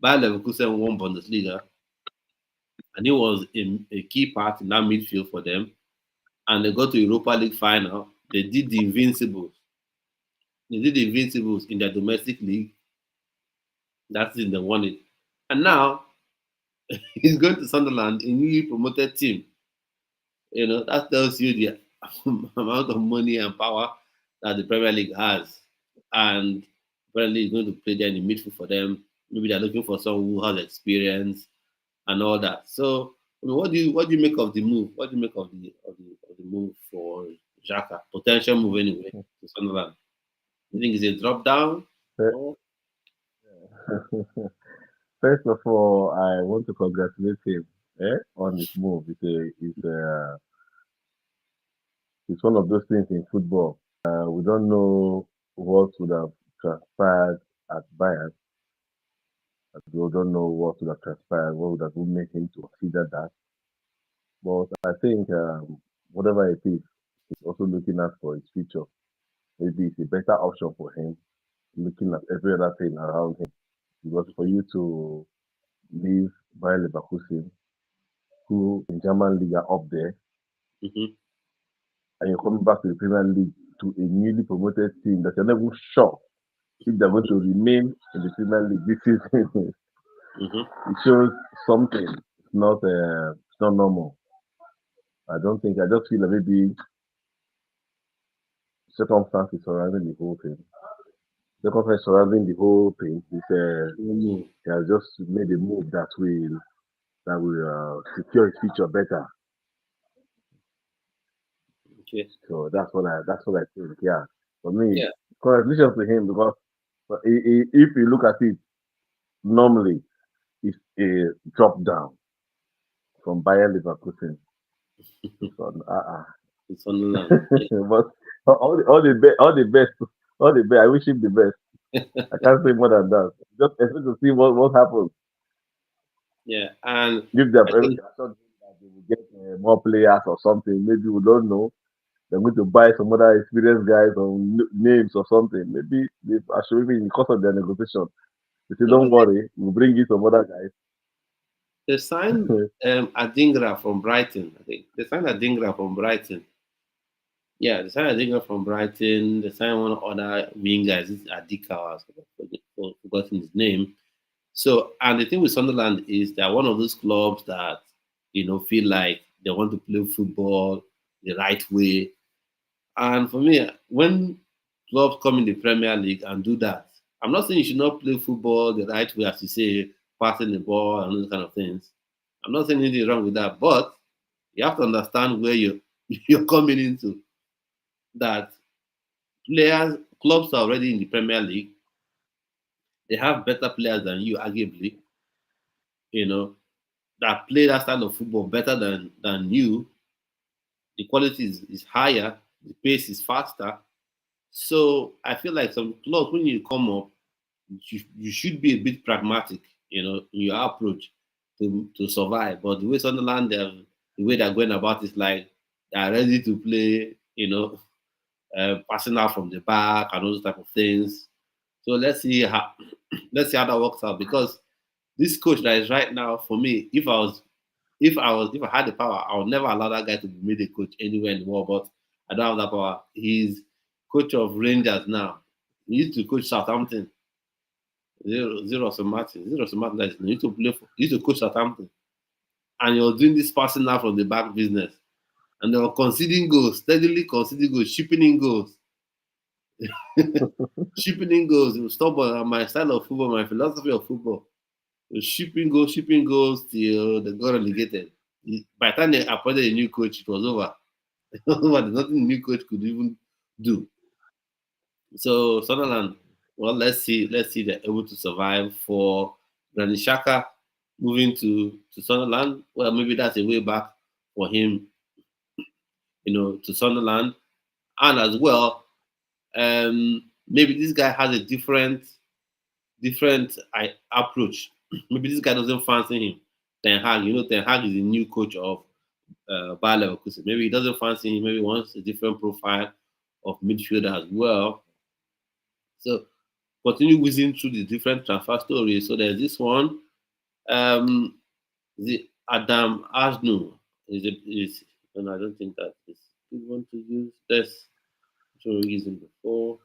S1: Bayern Leverkusen won Bundesliga, and he was a key part in that midfield for them. And they got to Europa League final. They did the Invincibles. They did the Invincibles in their domestic league. That's in the won it. And now he's going to Sunderland, a newly promoted team. That tells you the amount of money and power that the Premier League has. And apparently he's going to play there in the midfield for them. Maybe they're looking for someone who has experience and all that. So, what do you make of the move? What do you make of the move for Xhaka? Potential move anyway to Sunderland. You think it's a drop down? Or
S2: First of all, I want to congratulate him on his move. It's one of those things in football. We don't know what would have transpired at Bayern. We don't know what would have transpired, what would have made him to consider that. But I think whatever it is, he's also looking out for his future. Maybe it's a better option for him, looking at every other thing around him. Because for you to leave Bayer Leverkusen, who in German league are up there,
S1: mm-hmm,
S2: and you're coming back to the Premier League to a newly promoted team that you're not even sure if they're going to remain in the Premier League this season.
S1: mm-hmm.
S2: It shows something. It's not normal. I don't think. I just feel like maybe circumstances surrounding the whole thing. Circumstances surrounding the whole thing is
S1: Mm-hmm.
S2: he has just made a move that will secure his future better.
S1: Okay.
S2: So that's what I think. Yeah, for me,
S1: Yeah.
S2: congratulations to him because if you look at it normally, it's a drop down from Bayer Leverkusen to Sun.
S1: It's Sunderland.
S2: But all the best. I wish him the best. I can't say more than that. Just expect to see what happens.
S1: Yeah. And
S2: If they have
S1: I
S2: already
S1: think
S2: assured him that they will get more players or something, maybe we don't know. They're going to buy some other experienced guys or names or something. Maybe they actually in the course of their negotiation, they say,
S1: no,
S2: "Don't
S1: but
S2: worry, we'll bring you some other guys."
S1: they signed Adingra from Brighton. I think they signed Adingra from Brighton. Yeah, they signed Adingra from Brighton. They signed one other winger. This is Adika. I've forgotten his name. So, and the thing with Sunderland is they're one of those clubs that feel like they want to play football the right way. And for me, when clubs come in the Premier League and do that, I'm not saying you should not play football the right way, as you say, passing the ball and those kind of things. I'm not saying anything wrong with that, but you have to understand where you're coming into. That clubs are already in the Premier League. They have better players than you, arguably. You know that play that style of football better than you. The quality is higher. The pace is faster. So I feel like some clubs, when you come up, you should be a bit pragmatic, in your approach to survive. But the way Sunderland, the way they're going about is like they are ready to play, passing out from the back and those type of things. So let's see how let's see how that works out, because this coach that is right now, for me, if I had the power, I would never allow that guy to be made a coach anywhere in the world. But I don't have that power. He's coach of Rangers now. He used to coach Southampton. Zero Martin that he used to play for, he used to coach Southampton. And you're doing this passing out from the back business. And they were conceding goals, steadily conceding goals, shipping in goals. Shipping in goals. It was stubborn. My style of football, my philosophy of football. It was shipping goals till they got relegated. By the time they appointed a new coach, it was over. It was over. There's nothing the new coach could even do. So Sunderland, well, let's see they're able to survive. For Granit Xhaka moving to Sunderland, well, maybe that's a way back for him, to Sunderland. And as well, maybe this guy has a different approach. Maybe this guy doesn't fancy him. Ten Hag, Ten Hag is the new coach of Bayer Leverkusen. Maybe he doesn't fancy him. Maybe he wants a different profile of midfielder as well. So continue whizzing through the different transfer stories. So there's this one, the Adam Asnu is and I don't think that is good one to use. This so using before.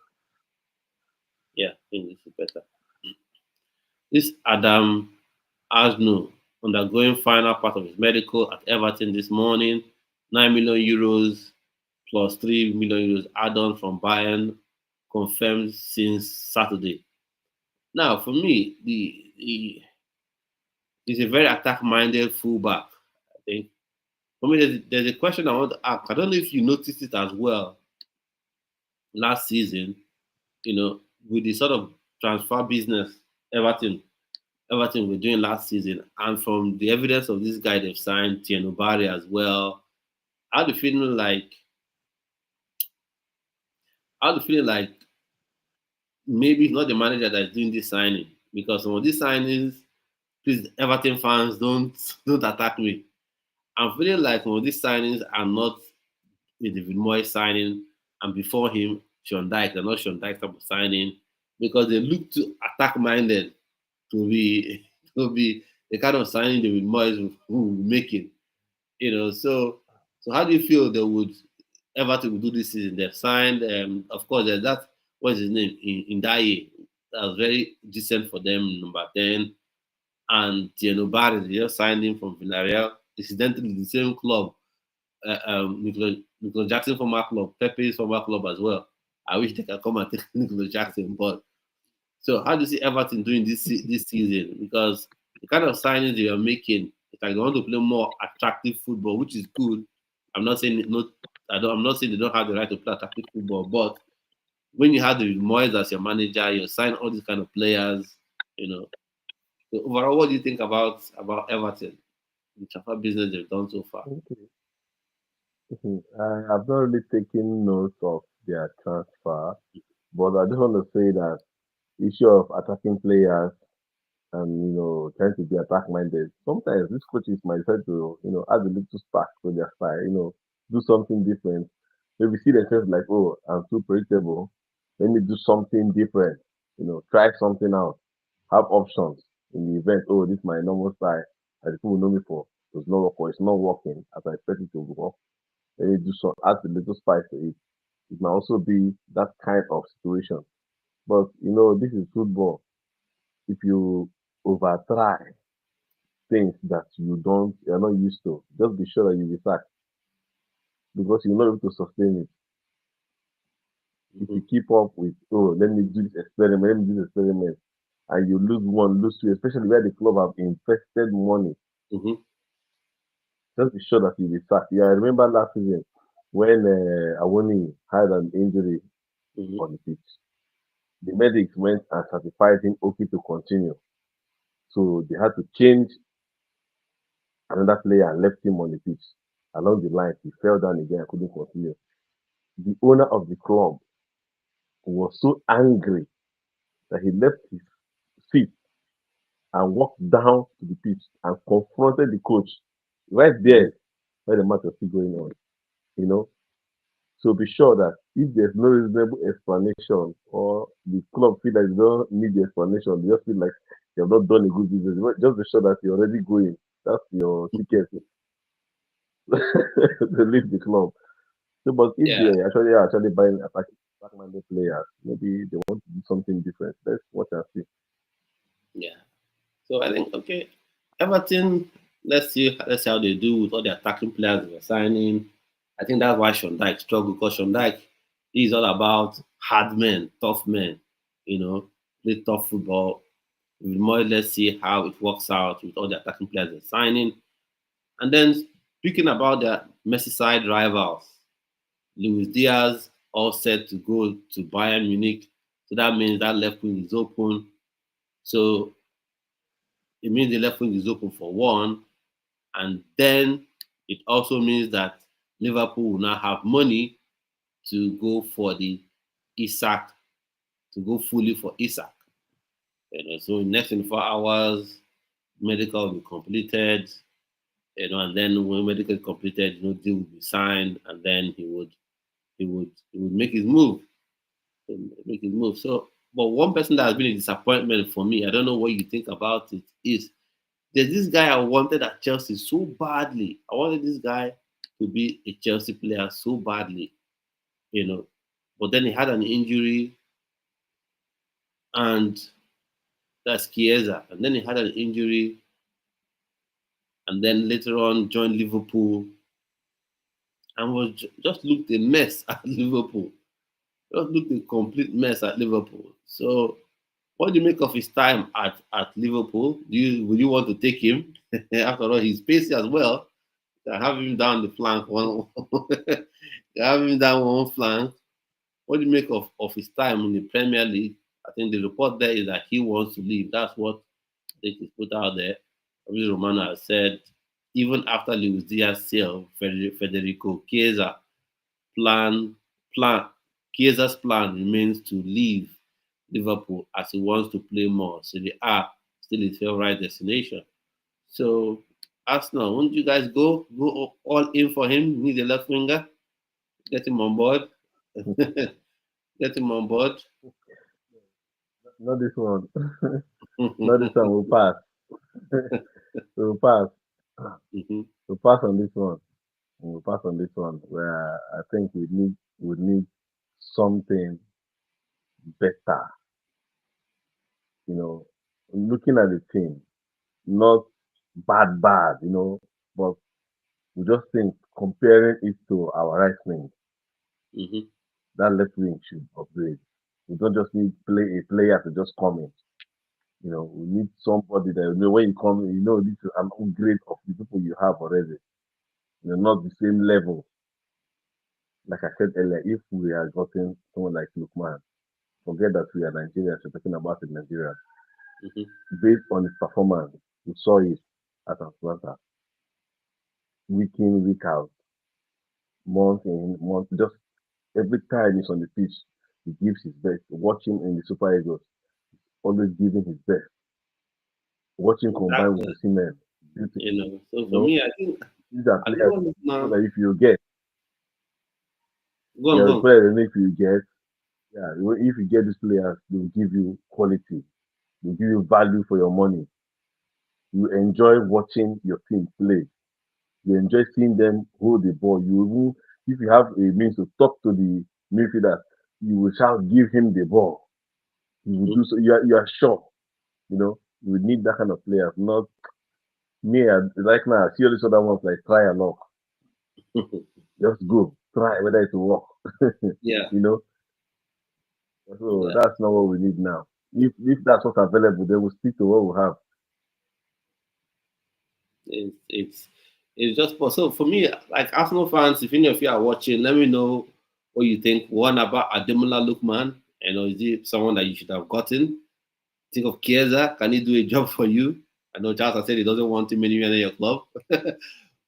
S1: Yeah, I think this is better. This Adam Asnu undergoing final part of his medical at Everton this morning. 9 million euros plus 3 million euros add-on from Bayern confirmed since Saturday. Now, for me, he's a very attack-minded fullback. I think. For me, there's a question I want to ask. I don't know if you noticed it as well last season. With the sort of transfer business Everton Everton were doing last season, and from the evidence of this guy they've signed, Tieno Barry as well. I had the feeling like maybe it's not the manager that's doing this signing, because some of these signings, please Everton fans don't attack me. I'm feeling like some of these signings are not the David Moyes signing, and before him, Sean Dyche. They're not Sean Dyche type of signing, because they look too attack minded to be to be the kind of signing David Moyes will be making. So how do you feel they would Everton would do this season? They've signed, of course, there's that. What's his name in that year? That was very decent for them, number 10. And Tieno Barry, they just signed him from Villarreal, incidentally the same club, Nicolas Jackson former club, Pepe's former club as well. I wish they could come and take Nicolas Jackson, but so how do you see Everton doing this season? Because the kind of signings they are making, it's like they want to play more attractive football, which is good. I'm not saying not. I'm not saying they don't have the right to play attractive football, but when you have the Moyes as your manager, you sign all these kind of players. You know. So overall, what do you think about Everton, the transfer business they've done so far?
S2: Okay. I have not really taken note of their transfer, but I just want to say that issue of attacking players and trying to be attack minded. Sometimes these coaches might try to add a little spark to their style. Do something different. Maybe see themselves like, oh, I'm too predictable. Let me do something different. Try something out. Have options in the event. Oh, this is my normal style. And the people know me for. Does not work or it's not working as I expect it to work. Let me do some add a little spice to it. It might also be that kind of situation. But this is football. If you over try things that you're not used to, just be sure that you'll be sacked because you're not able to sustain it. If
S1: Mm-hmm.
S2: you keep up with, oh, let me do this experiment, and you lose one, lose two, especially where the club have invested money,
S1: Mm-hmm.
S2: just be sure that you'll be sacked. Yeah, I remember last season when Awoni had an injury
S1: Mm-hmm.
S2: on the pitch. The medics went and certified him okay to continue. So they had to change another player and left him on the pitch. Along the line, he fell down again and couldn't continue. the owner of the club was so angry that he left his seat and walked down to the pitch and confronted the coach right
S1: Mhm.
S2: there where the match was still going on. You know, so be sure that if there's no reasonable explanation or the club feel like they don't need the explanation, they just feel like you have not done a good business, just be sure that you're already going. That's your ticket to leave the club. So, but if
S1: Yeah,
S2: they actually are actually buying attacking back-minded players, maybe they want to do something different. Let's watch and see.
S1: yeah. So I think okay, Everton. Let's see how they do with all the attacking players they're signing. I think that's why Sean Dyche struggled because Sean Dyche is all about hard men, tough men. You know, play tough football. We more or less see how it works out with all the attacking players they're signing. And then speaking about their Merseyside rivals, Luis Diaz all set to go to Bayern Munich. So that means that left wing is open. So it means the left wing is open for one. And then it also means that Liverpool will now have money to go for the Isak, to go fully for Isak. So in next 24 hours, medical will be completed, and then when medical is completed, deal will be signed, and then he would make his move. So, but one person that has been a disappointment for me, I don't know what you think about it, is there's this guy I wanted at Chelsea so badly. I wanted this guy to be a Chelsea player so badly, you know. But then he had an injury, and that's Chiesa. And then he had an injury, and then later on joined Liverpool and just looked a mess at Liverpool. Just looked a complete mess at Liverpool. So, what do you make of his time at Liverpool? Would you want to take him? After all, he's pacey as well. Have him down the flank one. Have him down one flank. What do you make of his time in the Premier League? I think the report there is that he wants to leave. That's what I think is put out there. Fabrizio Romano has said even after Luis Diaz sale, Federico Chiesa plan plan Chiesa's plan remains to leave Liverpool as he wants to play more. So they are still his favorite destination. So Arsenal, won't you guys go all in for him? Need a left winger, get him on board. Get him on board.
S2: Not this one. Not this one. We'll pass. We'll pass.
S1: Mhm.
S2: We'll pass on this one. We'll pass on this one. Where I think we need something better. You know, looking at the team, not bad. But we just think comparing it to our right wing,
S1: Mhm.
S2: that left wing should upgrade. We don't just need a player to just come in. We need somebody that when you come in, this is an upgrade of the people you have already. Not the same level. Like I said earlier, if we are getting someone like Lukman, forget that we are Nigerians, we're talking about in Nigeria.
S1: Mhm.
S2: Based on his performance, we saw it at Atlanta, week in, week out, month in, month. Just every time he's on the pitch, he gives his best. Watch him in the Super Eagles, always giving his best. Watching combined with
S1: Exactly.
S2: Osimhen, beautiful.
S1: So
S2: You
S1: for
S2: know,
S1: me, I think
S2: these are
S1: I don't
S2: players
S1: want
S2: you know
S1: now.
S2: that if you get,
S1: Go
S2: they
S1: on,
S2: are
S1: go
S2: the
S1: on.
S2: players that if you get, yeah, if you get these players, they'll give you quality, they'll give you value for your money. You enjoy watching your team play. You enjoy seeing them hold the ball. If you have a means to talk to the midfielder, you will shout, give him the ball. You will
S1: Mhm.
S2: do so. You are sure. You need that kind of players. Not me. Right now, I see all these other ones like try a lot. Just go try whether it will work.
S1: Yeah,
S2: you know. So
S1: yeah.
S2: that's not what we need now. If that's what's available, then we'll stick to what we have.
S1: It's it's it's just so for me, like Arsenal fans, if any of you are watching, let me know what you think. One about Ademola Lookman, is he someone that you should have gotten? Think of Chiesa, can he do a job for you? I know Charles has said he doesn't want him anywhere in your club.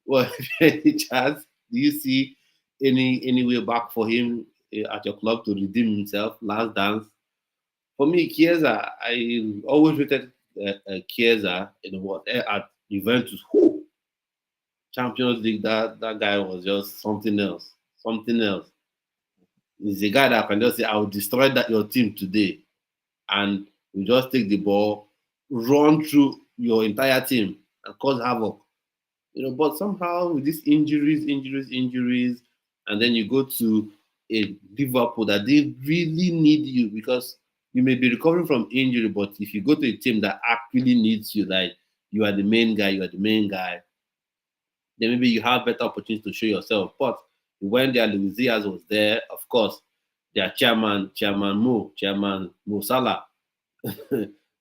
S1: Well, any chance? Do you see any way back for him at your club to redeem himself? Last dance. For me, Chiesa, I always rated Chiesa in what at Juventus. Whew, Champions League, that guy was just something else. Something else. He's a guy that can just say, "I will destroy that your team today," and you just take the ball, run through your entire team, and cause havoc. But somehow with these injuries, and then you go to a Liverpool that they really need you because you may be recovering from injury, but if you go to a team that actually needs you, like you are the main guy, then maybe you have better opportunities to show yourself. But when their Luis Diaz was there, of course, their chairman Mo Salah,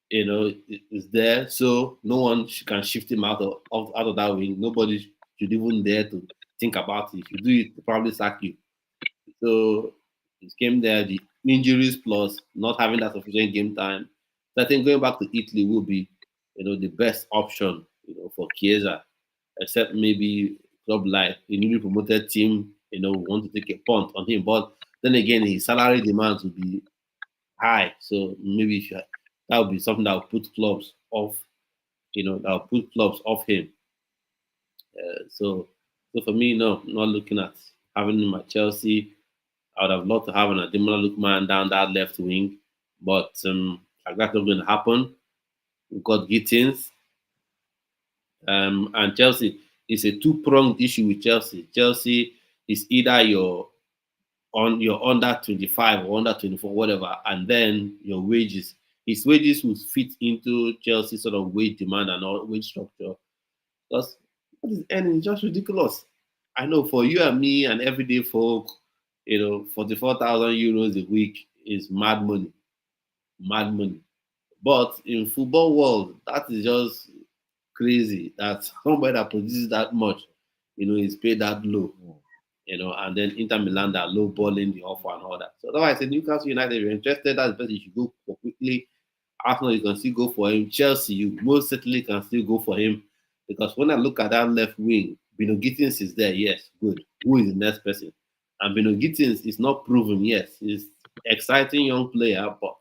S1: is there, so no one can shift him out of that wing. Nobody should even dare to think about it. If you do it, they'll probably sack you. So it came there, the injuries plus not having that sufficient game time. So I think going back to Italy will be, the best option, for Chiesa, except maybe club like a newly promoted team, want to take a punt on him. But then again, his salary demands will be high. So maybe that would be something that will put clubs off, him. So for me, no, not looking at having him at Chelsea. I would have loved to have an Ademola Lookman down that left wing, but like that's not going to happen. We've got Gittins, and Chelsea is a two-pronged issue with Chelsea. Chelsea is either you're under 25 or under 24, whatever, and then your wages. His wages will fit into Chelsea sort of wage demand and all wage structure. Because what is earning is just ridiculous. I know for you and me and everyday folk, 44,000 euros a week is mad money. Mad money. But in football world, that is just crazy that somebody that produces that much, is paid that low. And then Inter Milan that low balling the offer and all that. So that's why I said Newcastle United, if you're interested, that's best you should go for quickly. Arsenal, you can still go for him. Chelsea, you most certainly can still go for him. Because when I look at that left wing, Bino Gittins is there, yes, good. Who is the next person? And Bino Gittins is not proven, yes. He's exciting young player, but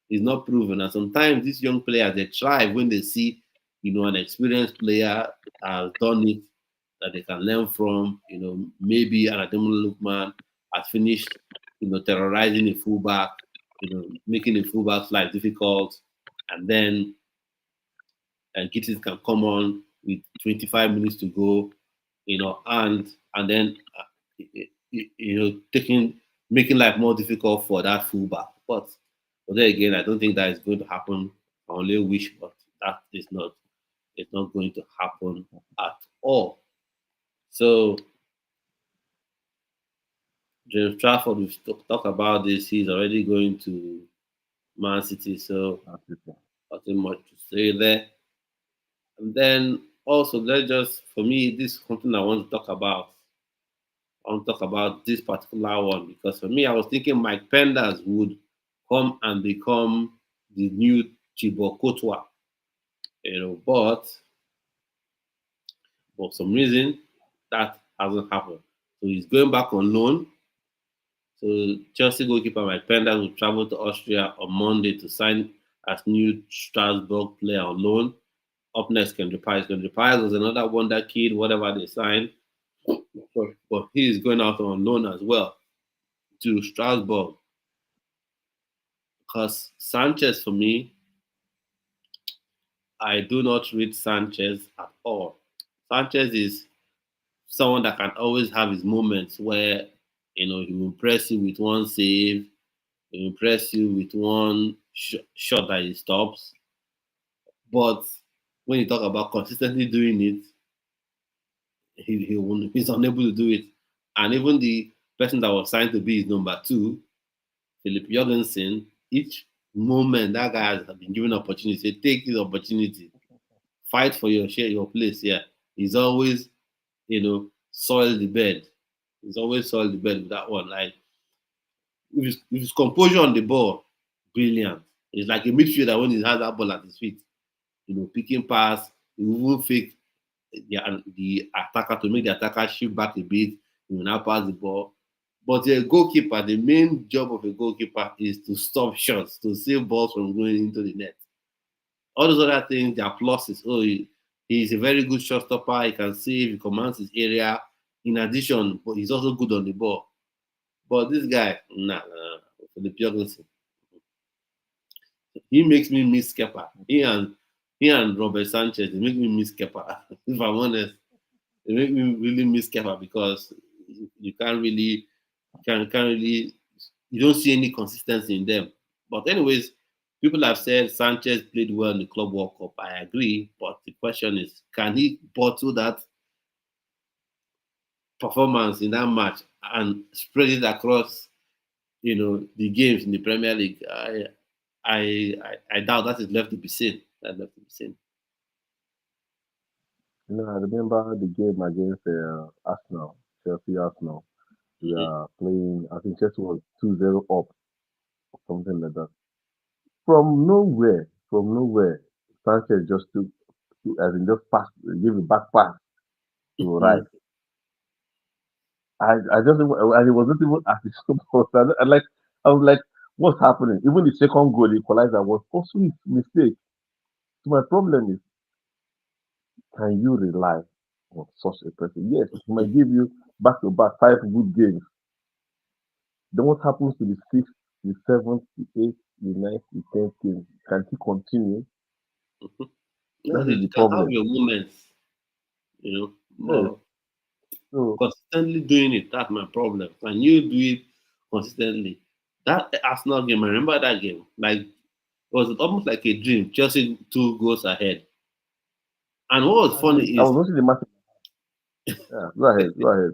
S1: he's not proven. And sometimes these young players, they thrive when they see, an experienced player has done it, that they can learn from. Maybe an Ademola Lookman has finished, terrorizing a fullback, making a fullback's life difficult, and then Gittins can come on with 25 minutes to go, and then making life more difficult for that fullback. But then again, I don't think that is going to happen. I only wish, but that is not. It's not going to happen at all. So James Trafford, we've talked about this. He's already going to Man City, so nothing much to say there. And then also, for me, this is something I want to talk about. I want to talk about this particular one because for me, I was thinking Mike Penders would come and become the new Thibaut Courtois, but for some reason that hasn't happened. So he's going back on loan. So Chelsea goalkeeper Mike Penders will travel to Austria on Monday to sign as new Strasbourg player on loan. Up next, Kendrick Pies. Kendrick Pies was another wonder kid, whatever they signed. But he is going out on loan as well to Strasbourg. Because Sanchez, for me, I do not read Sanchez at all. Sanchez is someone that can always have his moments where, he will impress you with one save, he will impress you with one shot that he stops. But when you talk about consistently doing it, he's unable to do it. And even the person that was signed to be his number two, Philip Jorgensen, each moment that guy has been given opportunity, say, take this opportunity, fight for your share, your place here. He's always, soil the bed. He's always soiled the bed with that one. Like, with his composure on the ball, brilliant. It's like a midfielder when he has that ball at his feet. Picking pass, he will fake the attacker to make the attacker shift back a bit. He will now pass the ball. But a goalkeeper, the main job of a goalkeeper is to stop shots, to save balls from going into the net. All those other things, they are pluses. Oh, he's a very good shot stopper. He can save, he commands his area. In addition, but he's also good on the ball. But this guy, for the pure gossip, he makes me miss Kepa. He and Robert Sanchez, they make me miss Kepa. If I'm honest, they make me really miss Kepa because you can't really, can't really, you don't see any consistency in them. But anyways, people have said Sanchez played well in the Club World Cup. I agree, but the question is, can he bottle that performance in that match and spread it across, the games in the Premier League? I doubt that is left to be seen. That's left to be seen.
S2: I remember the game against Arsenal, Chelsea Arsenal. We
S1: Mhm.
S2: are playing, I think Chelsea was 2-0 up, or something like that. From nowhere, Sanchez just as in just pass, give a back pass to right.
S1: Mhm.
S2: I just, and it was not even at his post. I was like, what's happening? Even the second goal, the equalizer was also his mistake. So my problem is, can you rely on such a person? Yes, he might give you back to back 5 good games. Then what happens to the sixth, the seventh, the eighth, the ninth, the 10th game? Can he continue?
S1: No,
S2: That is
S1: you
S2: the
S1: can have
S2: problem.
S1: your moments,
S2: Yes.
S1: but
S2: So
S1: consistently doing it, that's my problem. Can you do it consistently? That Arsenal game, I remember that game. Like, it was almost like a dream. Chelsea 2 goals ahead. And what was funny
S2: I
S1: is
S2: was watching the match. Yeah, go ahead, go ahead.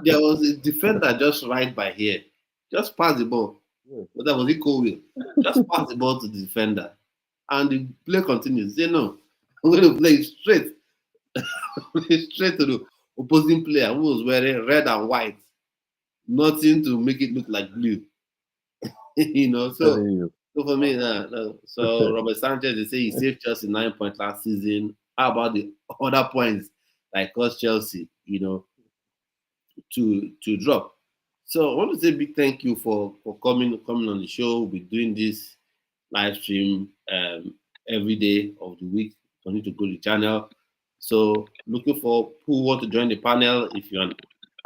S1: there was a defender just right by here. Just pass the ball.
S2: Yes.
S1: But that was it, Will. Just pass the ball to the defender. And the play continues. Say, no, I'm going to play straight, straight to the opposing player who was wearing red and white. Nothing to make it look like blue. So
S2: Telling you.
S1: for me, no. So Robert Sanchez, they say he saved Chelsea 9 points last season. How about the other points like cost Chelsea, to drop? So I want to say big thank you for coming on the show. We'll be doing this live stream every day of the week. Continue to go to the channel. So looking for who want to join the panel. If you're an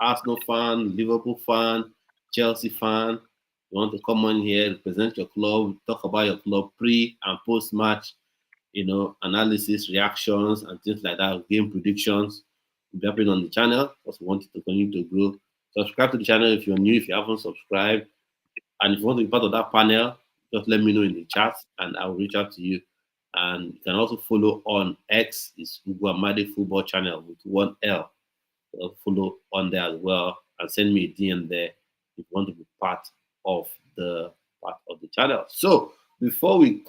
S1: Arsenal fan, Liverpool fan, Chelsea fan, you want to come on here, represent your club, talk about your club pre and post match, analysis, reactions, and things like that, game predictions. We'll be happening on the channel because we want it to continue to grow. Subscribe to the channel if you're new, if you haven't subscribed. And if you want to be part of that panel, just let me know in the chat and I will reach out to you. And you can also follow on X, it's Uguamade Football Channel with 1L. Follow on there as well and send me a DM there if you want to be of the part of the channel. So before we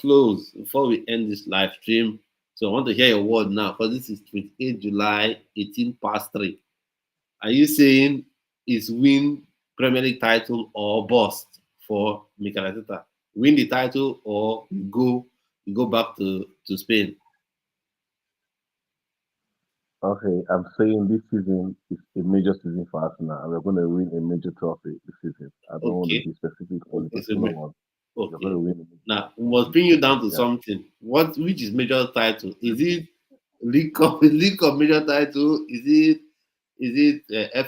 S1: end this live stream, so I want to hear your word now because this is 28 July, 18 past 3. Are you saying is win Premier League title or bust for Mikel Arteta? Win the title or you go back to Spain?
S2: Okay, I'm saying this season is a major season for Arsenal, and we're going to win a major trophy this season. I don't want to
S1: Okay.
S2: be specific on the
S1: Okay. So
S2: particular one. We're going
S1: okay.
S2: to win a major
S1: Now we
S2: trophy
S1: must
S2: this
S1: bring you
S2: season.
S1: down to
S2: Yeah.
S1: something. Which is major title? Is it League Cup major title? Is it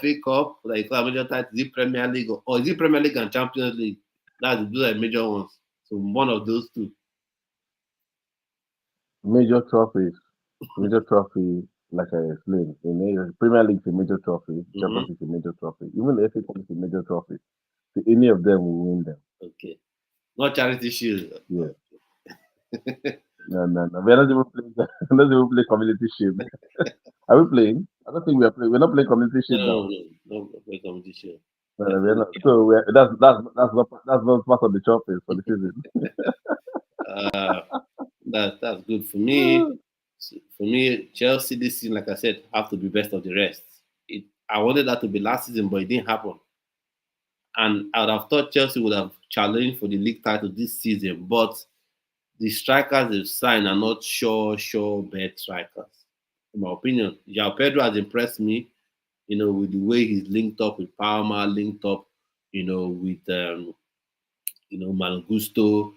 S1: FA Cup like major title? Is it Premier League or is it Premier League and Champions League? Those are major ones. So one of those two.
S2: Major trophies, major trophy, like I explained, Premier League is a major trophy,
S1: Mm-hmm.
S2: Champions League is a major trophy, even the FA Cup is a major trophy. So any of them will win them.
S1: Okay. Not charity shield.
S2: Yeah. No, no, no. We're not even playing. We're not even playing Community Shield. Are we playing? I don't think we are playing. We're not playing Community
S1: No,
S2: Shield
S1: no,
S2: now.
S1: no, no, no comedy shield.
S2: No, no, we're not.
S1: Definitely.
S2: So that's not part of the trophy for the season.
S1: Uh, that's good for me. For me, Chelsea this season, like I said, have to be best of the rest. I wanted that to be last season, but it didn't happen. And I would have thought Chelsea would have challenged for the league title this season, but the strikers they've signed are not sure bet strikers. In my opinion, João Pedro has impressed me. with the way he's linked up with Palmer, linked up, with Malagusto.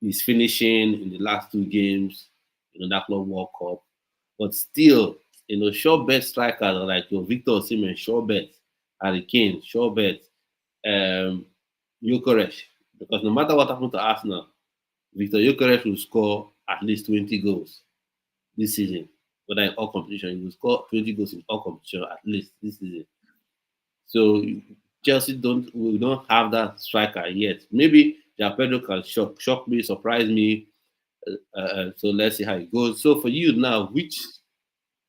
S1: He's finishing in the last two games, that Club World Cup. But still, sure bet strikers like your Victor Osimhen, sure bet, Harry Kane, sure bet, Gyökeres. Because no matter what happens to Arsenal, Victor Gyökeres will score at least 20 goals this season. Whether in all competition, he will score 20 goals in all competition at least this season. So Chelsea we don't have that striker yet. Maybe João Pedro can shock me, surprise me. So let's see how it goes. So for you now, which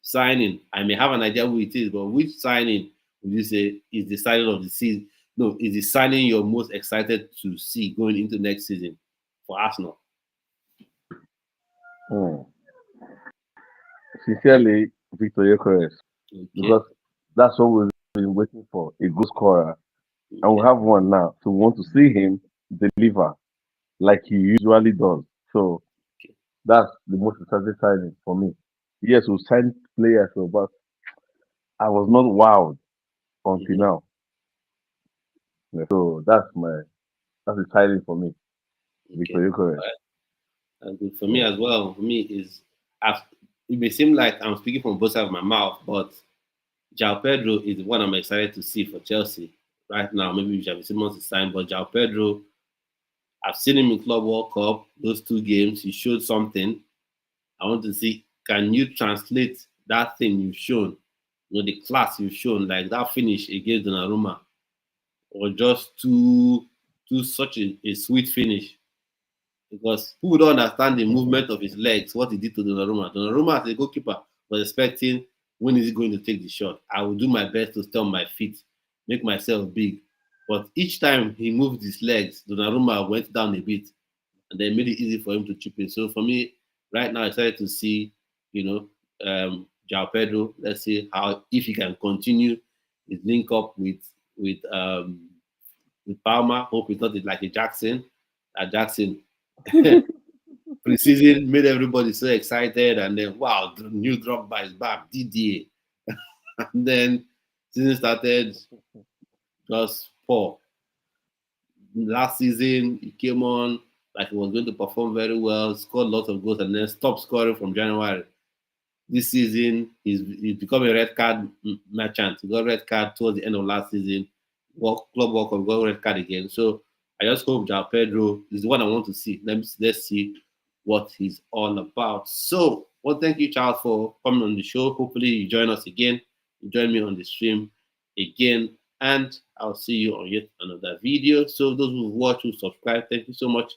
S1: signing? I may have an idea who it is, but which signing would you say is the signing of the season? No, is the signing you're most excited to see going into next season for Arsenal?
S2: Sincerely, Victor Gyökeres,
S1: Okay.
S2: because that's what we've been waiting for, a good scorer. And we have one now. So we want to see him deliver like he usually does. So that's the most exciting signing for me. Yes, we signed players, but I was not wowed until now. Yeah, so that's exciting for me. Victor Gyökeres.
S1: And good for me as well. For me it may seem like I'm speaking from both sides of my mouth, but João Pedro is the one I'm excited to see for Chelsea right now. Maybe Xavi Simons is signed, but João Pedro, I've seen him in Club World Cup, those two games. He showed something. I want to see, can you translate that thing you've shown, the class you've shown, like that finish against Donnarumma, or just such a sweet finish? Because who would understand the movement of his legs, what he did to Donnarumma? Donnarumma, as a goalkeeper, was expecting when is he going to take the shot. I will do my best to stay on my feet, make myself big. But each time he moved his legs, Donnarumma went down a bit, and then made it easy for him to chip in. So for me, right now, I started to see, João Pedro. Let's see if he can continue his link up with Palmer. Hope it's not like a Jackson. Jackson preseason made everybody so excited, and then wow, the new Drogba is back, DDA. And then season started just poor. Last season he came on like he was going to perform very well, scored lots of goals, and then stopped scoring from January. This season he's become a red card merchant. He got red card towards the end of last season. Club World Cup got red card again. So I just hope João Pedro is the one I want to see. Let's see what he's all about. So, well, thank you, Charles, for coming on the show. Hopefully, you join us again. You join me on the stream again, and I'll see you on yet another video. So, those who watch, who subscribe, thank you so much